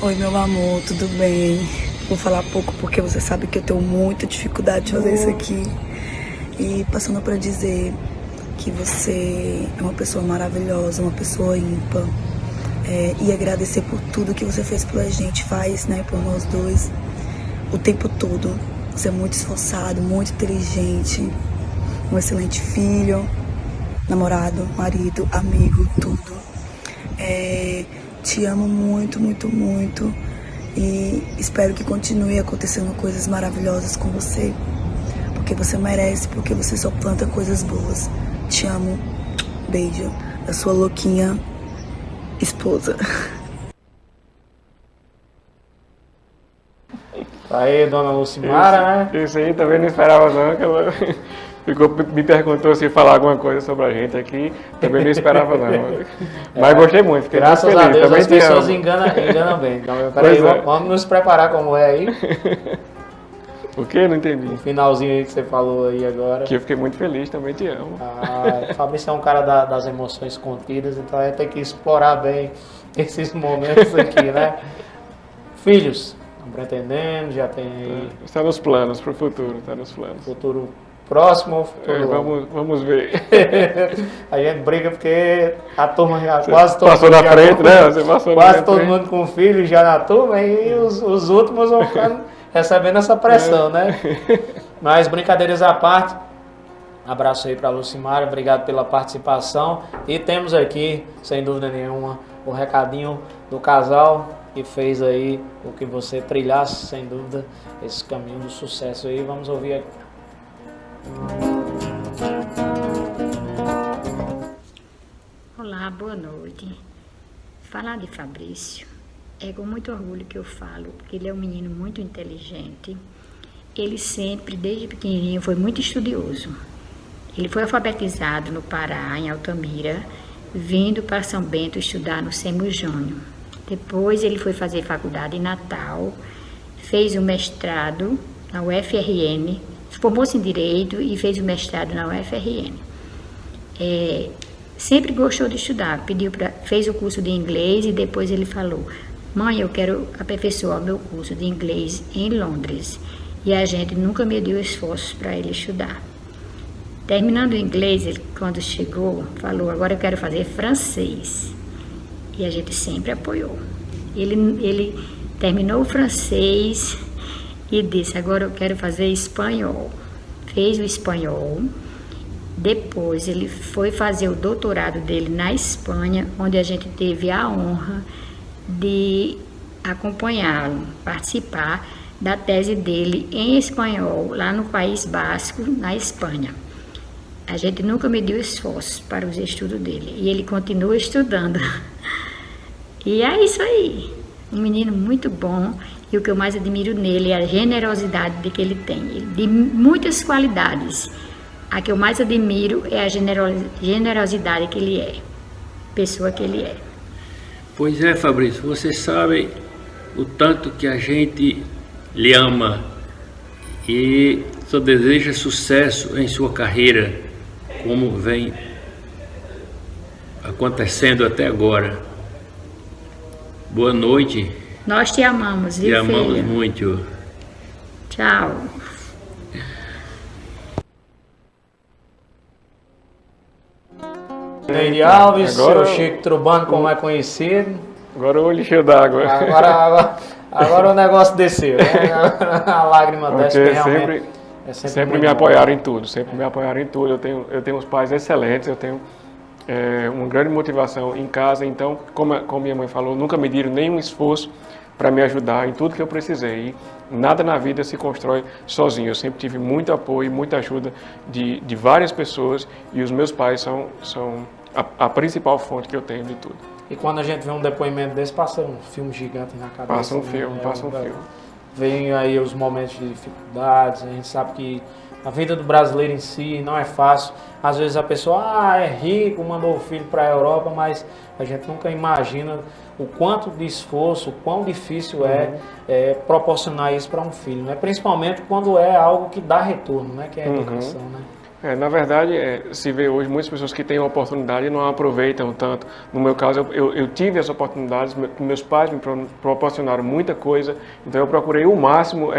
Oi, meu amor, tudo bem? Vou falar pouco porque você sabe que eu tenho muita dificuldade de fazer isso aqui. E passando para dizer que você é uma pessoa maravilhosa, uma pessoa ímpar. E agradecer por tudo que você fez pela gente, faz, né, por nós dois, o tempo todo. Você é muito esforçado, muito inteligente, um excelente filho, namorado, marido, amigo, tudo. Te amo muito, muito, muito e espero que continue acontecendo coisas maravilhosas com você, porque você merece, porque você só planta coisas boas. Te amo, beijo, da sua louquinha esposa. Aí, dona Lucimara, né? Isso aí também não esperava não, que ela me perguntou se falar alguma coisa sobre a gente aqui, também não esperava não. Mas gostei muito, fiquei muito feliz. Graças a Deus também as pessoas enganam bem. Então, peraí, vamos nos preparar como é aí. O quê? Não entendi. O finalzinho aí que você falou aí agora. Que eu fiquei muito feliz, também te amo. O Fabrício é um cara das emoções contidas, então a gente tem que explorar bem esses momentos aqui, né? Filhos, estão pretendendo, já tem aí... Está nos planos para o futuro, está nos planos. Futuro próximo ou futuro? Vamos ver. A gente briga porque a turma já quase todo passou mundo na frente, né? Você passou quase na todo frente. mundo com filho já na turma e os últimos vão ficando recebendo essa pressão, né? Mas brincadeiras à parte, abraço aí para a Lucimara, obrigado pela participação. E temos aqui, sem dúvida nenhuma, o recadinho do casal que fez aí o que você trilhasse, sem dúvida, esse caminho do sucesso aí. Vamos ouvir aqui. Olá, boa noite. Falar de Fabrício é com muito orgulho que eu falo, porque ele é um menino muito inteligente. Ele sempre, desde pequenininho, foi muito estudioso. Ele foi alfabetizado no Pará, em Altamira, vindo para São Bento estudar no Semo Júnior. Depois ele foi fazer faculdade em Natal, fez o mestrado na UFRN, formou-se em Direito e fez o mestrado na UFRN. Sempre gostou de estudar, fez o curso de inglês e depois ele falou: mãe, eu quero aperfeiçoar meu curso de inglês em Londres. E a gente nunca mediu esforços para ele estudar. Terminando o inglês, ele, quando chegou, falou: agora eu quero fazer francês. E a gente sempre apoiou. Ele terminou o francês e disse: agora eu quero fazer espanhol. Fez o espanhol. Depois ele foi fazer o doutorado dele na Espanha, onde a gente teve a honra de acompanhá-lo, participar da tese dele em espanhol, lá no País Basco, na Espanha. A gente nunca mediu esforços para os estudos dele e ele continua estudando. E é isso aí, um menino muito bom, e o que eu mais admiro nele é a generosidade de que ele tem, de muitas qualidades. A que eu mais admiro é a generosidade que ele é, pessoa que ele é. Pois é, Fabrício, você sabe o tanto que a gente lhe ama e só deseja sucesso em sua carreira, como vem acontecendo até agora. Boa noite. Nós te amamos, viu, te amamos filho? muito. Tchau. Neide Alves, agora, seu Chico Trubano, como é conhecido. Agora o olho cheio d'água. Agora o negócio desceu, né? A lágrima desce, porque realmente sempre me apoiaram em tudo, sempre me apoiaram em tudo. Eu tenho uns pais excelentes, eu tenho uma grande motivação em casa, então, como minha mãe falou, nunca mediram nenhum esforço para me ajudar em tudo que eu precisei. E nada na vida se constrói sozinho. Eu sempre tive muito apoio, muita ajuda de várias pessoas, e os meus pais são a principal fonte que eu tenho de tudo. E quando a gente vê um depoimento desse, passa um filme gigante na cabeça. Passa um filme. Vem aí os momentos de dificuldades, a gente sabe que a vida do brasileiro em si não é fácil. Às vezes a pessoa é rico, mandou o filho para a Europa, mas a gente nunca imagina o quanto de esforço, o quão difícil é proporcionar isso para um filho, né? Principalmente quando é algo que dá retorno, né? Que é a educação, né? Na verdade, se vê hoje muitas pessoas que têm a oportunidade e não a aproveitam tanto. No meu caso, eu tive as oportunidades, meus pais me proporcionaram muita coisa, então eu procurei o máximo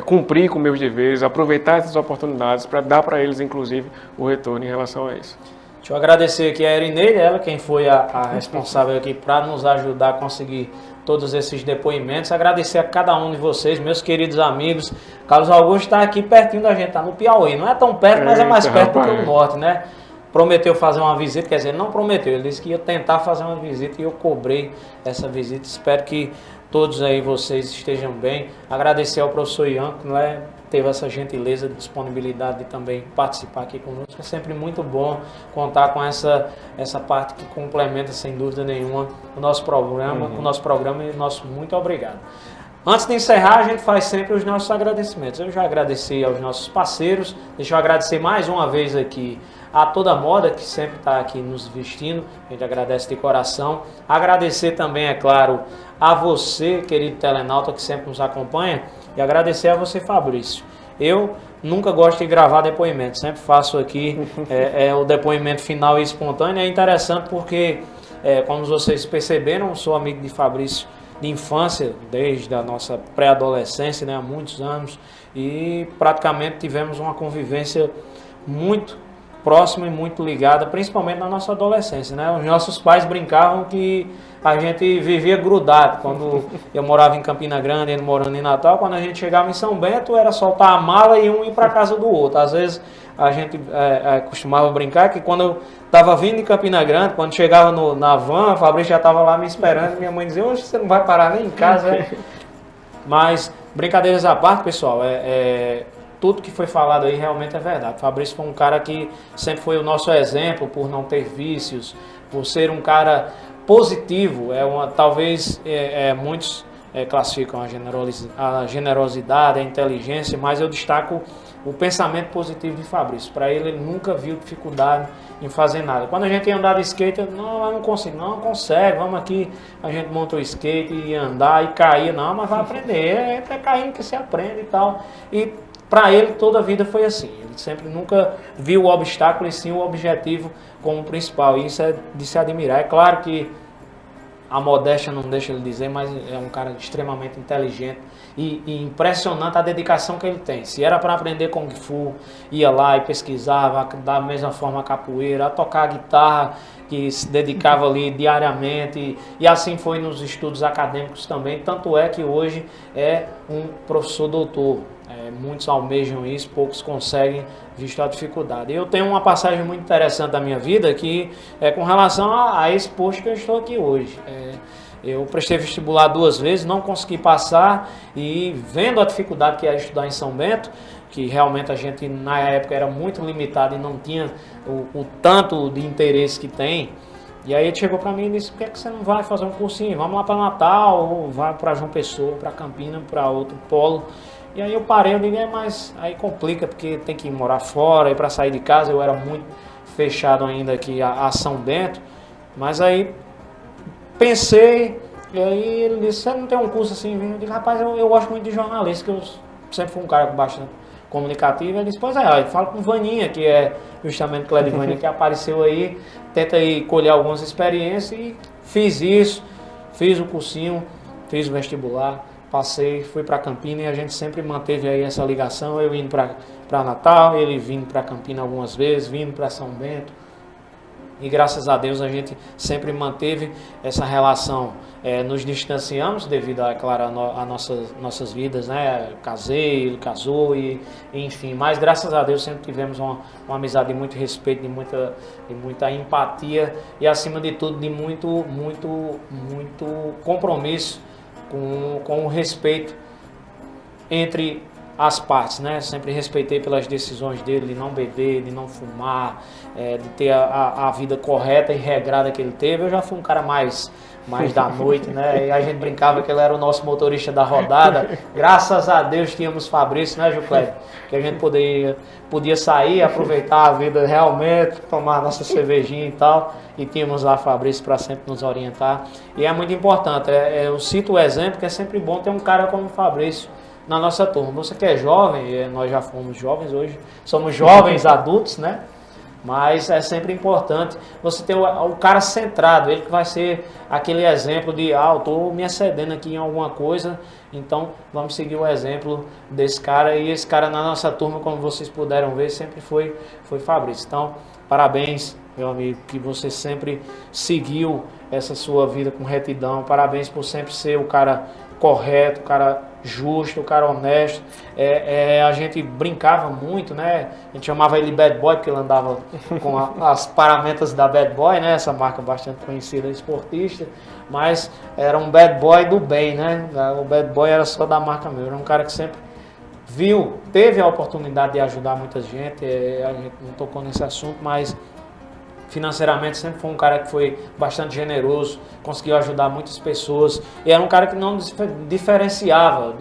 cumprir com meus deveres, aproveitar essas oportunidades para dar para eles, inclusive, o retorno em relação a isso. Deixa eu agradecer aqui a Erineide, ela quem foi a responsável aqui para nos ajudar a conseguir todos esses depoimentos. Agradecer a cada um de vocês, meus queridos amigos. Carlos Augusto está aqui pertinho da gente, está no Piauí. Não é tão perto, mas é mais perto do que o norte, né? Prometeu fazer uma visita, quer dizer, não prometeu, ele disse que ia tentar fazer uma visita e eu cobrei essa visita. Espero que todos aí vocês estejam bem. Agradecer ao professor Ian, que teve essa gentileza de disponibilidade de também participar aqui conosco. É sempre muito bom contar com essa parte que complementa, sem dúvida nenhuma, o nosso programa e o nosso muito obrigado. Antes de encerrar, a gente faz sempre os nossos agradecimentos. Eu já agradeci aos nossos parceiros, deixa eu agradecer mais uma vez aqui a Toda Moda, que sempre está aqui nos vestindo, a gente agradece de coração. Agradecer também, é claro, a você, querido telenauta, que sempre nos acompanha, e agradecer a você, Fabrício. Eu nunca gosto de gravar depoimento, sempre faço aqui o depoimento final e espontâneo. É interessante porque, como vocês perceberam, sou amigo de Fabrício de infância, desde a nossa pré-adolescência, né, há muitos anos, e praticamente tivemos uma convivência muito próxima e muito ligada, principalmente na nossa adolescência, né? Os nossos pais brincavam que a gente vivia grudado. Quando eu morava em Campina Grande, ele morando em Natal, quando a gente chegava em São Bento, era soltar a mala e um ir para casa do outro. Às vezes a gente costumava brincar que quando eu estava vindo de Campina Grande, quando chegava na van, a Fabrício já estava lá me esperando, minha mãe dizia, hoje você não vai parar nem em casa, né? Mas, brincadeiras à parte, pessoal, tudo que foi falado aí realmente é verdade. O Fabrício foi um cara que sempre foi o nosso exemplo por não ter vícios, por ser um cara positivo. Talvez muitos classificam a generosidade, a inteligência, mas eu destaco o pensamento positivo de Fabrício. Para ele nunca viu dificuldade em fazer nada. Quando a gente ia andar de skate, eu não consigo, não consegue, vamos aqui, a gente monta o skate e andar e cair, não, mas vai aprender, é caindo que se aprende e tal. E para ele toda a vida foi assim, ele sempre nunca viu o obstáculo e sim o objetivo como principal, e isso é de se admirar. É claro que a modéstia não deixa ele dizer, mas é um cara extremamente inteligente e impressionante a dedicação que ele tem. Se era para aprender Kung Fu, ia lá e pesquisava, da mesma forma a capoeira, a tocar a guitarra, que se dedicava ali diariamente, e assim foi nos estudos acadêmicos também, tanto é que hoje é um professor doutor. Muitos almejam isso, poucos conseguem, visto a dificuldade. Eu tenho uma passagem muito interessante da minha vida que é com relação a esse posto que eu estou aqui hoje. Eu prestei vestibular 2 vezes, não consegui passar, e vendo a dificuldade que era estudar em São Bento, que realmente a gente na época era muito limitado e não tinha o tanto de interesse que tem. E aí ele chegou para mim e disse, por que você não vai fazer um cursinho? Vamos lá para Natal, ou vai para João Pessoa, para Campina, para outro polo. E aí eu parei, eu digo, mas aí complica, porque tem que morar fora, e para sair de casa eu era muito fechado ainda aqui a São Bento. Mas aí pensei, e aí ele disse, você não tem um curso assim? Eu disse, rapaz, eu gosto muito de jornalista, que eu sempre fui um cara bastante comunicativo. Ele disse, pois fala com Vaninha, que é justamente Clédivânia que apareceu aí, tenta aí colher algumas experiências, e fiz isso, fiz o cursinho, fiz o vestibular. Passei, fui para Campina, e a gente sempre manteve aí essa ligação, eu indo para Natal, ele vindo para Campina algumas vezes, vindo para São Bento. E graças a Deus a gente sempre manteve essa relação. Nos distanciamos devido, é claro, a nossas vidas, né? Casei, ele casou, e enfim. Mas graças a Deus sempre tivemos uma amizade de muito respeito, de muita empatia, e acima de tudo de muito compromisso com o respeito entre as partes, né? Sempre respeitei pelas decisões dele de não beber, de não fumar, de ter a vida correta e regrada que ele teve. Eu já fui um cara mais da noite, né? E a gente brincava que ele era o nosso motorista da rodada. Graças a Deus tínhamos Fabrício, né, Juclete? Que a gente podia sair, aproveitar a vida realmente, tomar a nossa cervejinha e tal. E tínhamos lá Fabrício para sempre nos orientar. E é muito importante. Eu cito o exemplo que é sempre bom ter um cara como o Fabrício na nossa turma. Você que é jovem, nós já fomos jovens, hoje somos jovens adultos, né? Mas é sempre importante você ter o cara centrado, ele que vai ser aquele exemplo de, eu estou me excedendo aqui em alguma coisa, então vamos seguir o exemplo desse cara. E esse cara na nossa turma, como vocês puderam ver, sempre foi Fabrício. Então, parabéns, meu amigo, que você sempre seguiu essa sua vida com retidão. Parabéns por sempre ser o cara correto, o cara justo, o cara honesto. A gente brincava muito, né? A gente chamava ele Bad Boy porque ele andava com as paramentas da Bad Boy, né? Essa marca bastante conhecida, esportista. Mas era um Bad Boy do bem, né? O Bad Boy era só da marca mesmo. Era um cara que sempre teve a oportunidade de ajudar muita gente. A gente não tocou nesse assunto, mas financeiramente sempre foi um cara que foi bastante generoso, conseguiu ajudar muitas pessoas, e era um cara que não diferenciava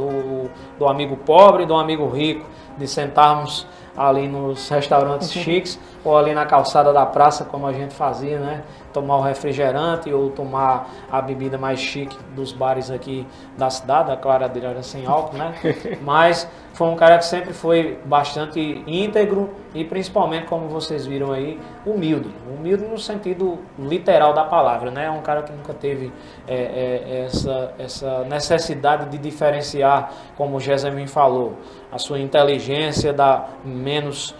do amigo pobre e do amigo rico, de sentarmos ali nos restaurantes chiques ou ali na calçada da praça, como a gente fazia, né? Tomar o refrigerante ou tomar a bebida mais chique dos bares aqui da cidade, a claradeira sem álcool, né? Mas foi um cara que sempre foi bastante íntegro e principalmente, como vocês viram aí, humilde. Humilde no sentido literal da palavra, né? Um cara que nunca teve essa necessidade de diferenciar, como o Gesemin falou. A sua inteligência dá menos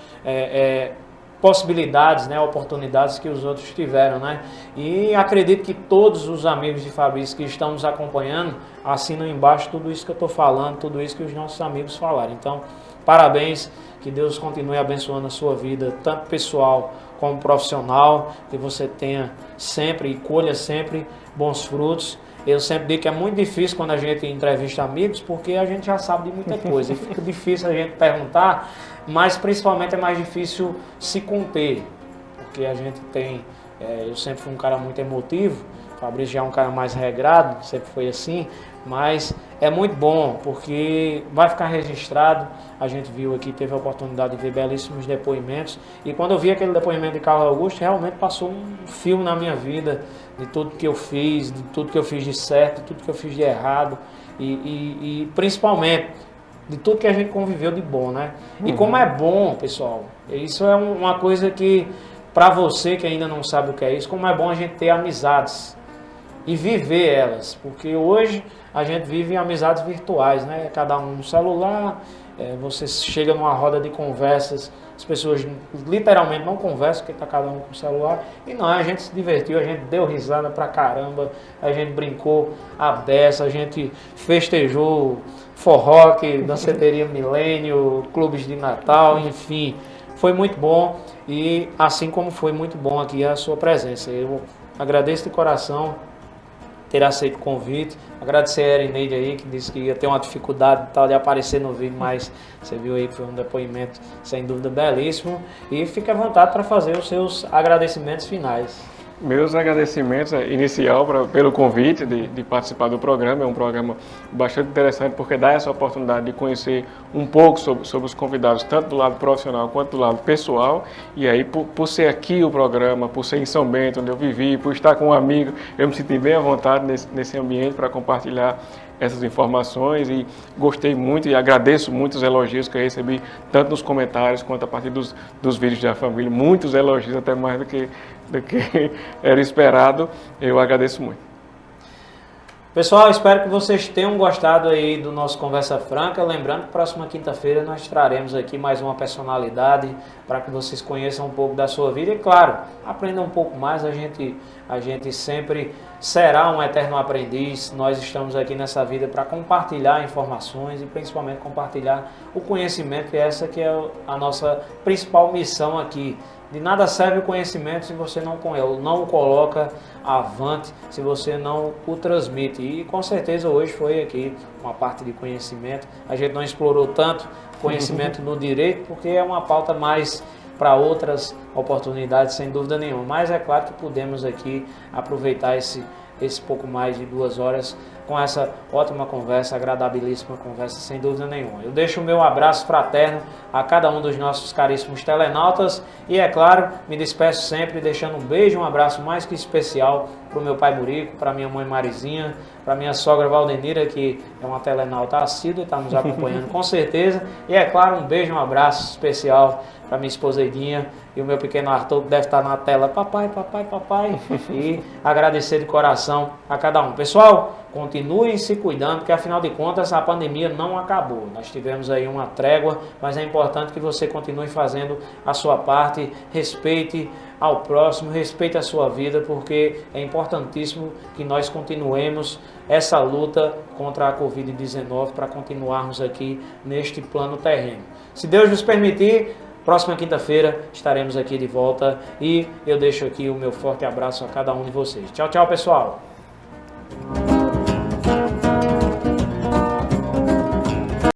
possibilidades, né, oportunidades que os outros tiveram, né? E acredito que todos os amigos de Fabrício que estão nos acompanhando assinam embaixo tudo isso que eu estou falando, tudo isso que os nossos amigos falaram. Então, parabéns, que Deus continue abençoando a sua vida, tanto pessoal como profissional, que você tenha sempre e colha sempre bons frutos. Eu sempre digo que é muito difícil quando a gente entrevista amigos, porque a gente já sabe de muita coisa, e fica difícil a gente perguntar, mas principalmente é mais difícil se conter, porque a gente tem, eu sempre fui um cara muito emotivo, o Fabrício já é um cara mais regrado, sempre foi assim, mas é muito bom, porque vai ficar registrado. A gente viu aqui, teve a oportunidade de ver belíssimos depoimentos, e quando eu vi aquele depoimento de Carlos Augusto, realmente passou um filme na minha vida, de tudo que eu fiz, de tudo que eu fiz de certo, de tudo que eu fiz de errado, e principalmente de tudo que a gente conviveu de bom, né? E como é bom, pessoal, isso é uma coisa que, para você que ainda não sabe o que é isso, como é bom a gente ter amizades e viver elas, porque hoje a gente vive amizades virtuais, né? Cada um no celular, você chega numa roda de conversas, as pessoas literalmente não conversam porque está cada um com o celular, e não, a gente se divertiu, a gente deu risada pra caramba, a gente brincou a beça, a gente festejou forró, danceteria milênio, clubes de Natal, enfim, foi muito bom, e assim como foi muito bom aqui a sua presença. Eu agradeço de coração ter aceito o convite, agradecer a Erineide aí, que disse que ia ter uma dificuldade tal de aparecer no vídeo, mas você viu aí que foi um depoimento sem dúvida belíssimo, e fique à vontade para fazer os seus agradecimentos finais. Meus agradecimentos inicial pelo convite de participar do programa. É um programa bastante interessante porque dá essa oportunidade de conhecer um pouco sobre os convidados, tanto do lado profissional quanto do lado pessoal. E aí, por ser aqui o programa, por ser em São Bento, onde eu vivi, por estar com um amigo, eu me senti bem à vontade nesse ambiente para compartilhar essas informações, e gostei muito e agradeço muito os elogios que eu recebi, tanto nos comentários quanto a partir dos vídeos da família. Muitos elogios, até mais do que era esperado. Eu agradeço muito. Pessoal, espero que vocês tenham gostado aí do nosso Conversa Franca. Lembrando que próxima quinta-feira nós traremos aqui mais uma personalidade para que vocês conheçam um pouco da sua vida e, claro, aprendam um pouco mais. A gente sempre será um eterno aprendiz. Nós estamos aqui nessa vida para compartilhar informações e principalmente compartilhar o conhecimento, e essa que é a nossa principal missão aqui. De nada serve o conhecimento se você não o coloca avante, se você não o transmite. E com certeza hoje foi aqui uma parte de conhecimento. A gente não explorou tanto conhecimento no direito, porque é uma pauta mais para outras oportunidades, sem dúvida nenhuma. Mas é claro que podemos aqui aproveitar esse pouco mais de 2 horas com essa ótima conversa, agradabilíssima conversa, sem dúvida nenhuma. Eu deixo o meu abraço fraterno a cada um dos nossos caríssimos telenautas e, é claro, me despeço sempre deixando um beijo, um abraço mais que especial para o meu pai Murico, para minha mãe Marizinha, para minha sogra Valdenira, que é uma telenauta assídua e está nos acompanhando com certeza. E, é claro, um beijo, um abraço especial para minha esposa Edinha e o meu pequeno Arthur, que deve estar na tela, papai, papai, papai, e agradecer de coração a cada um. Pessoal, continuem se cuidando, porque afinal de contas a pandemia não acabou. Nós tivemos aí uma trégua, mas é importante que você continue fazendo a sua parte, respeite ao próximo, respeite a sua vida, porque é importantíssimo que nós continuemos essa luta contra a Covid-19 para continuarmos aqui neste plano terreno. Se Deus nos permitir, próxima quinta-feira estaremos aqui de volta, e eu deixo aqui o meu forte abraço a cada um de vocês. Tchau, tchau, pessoal!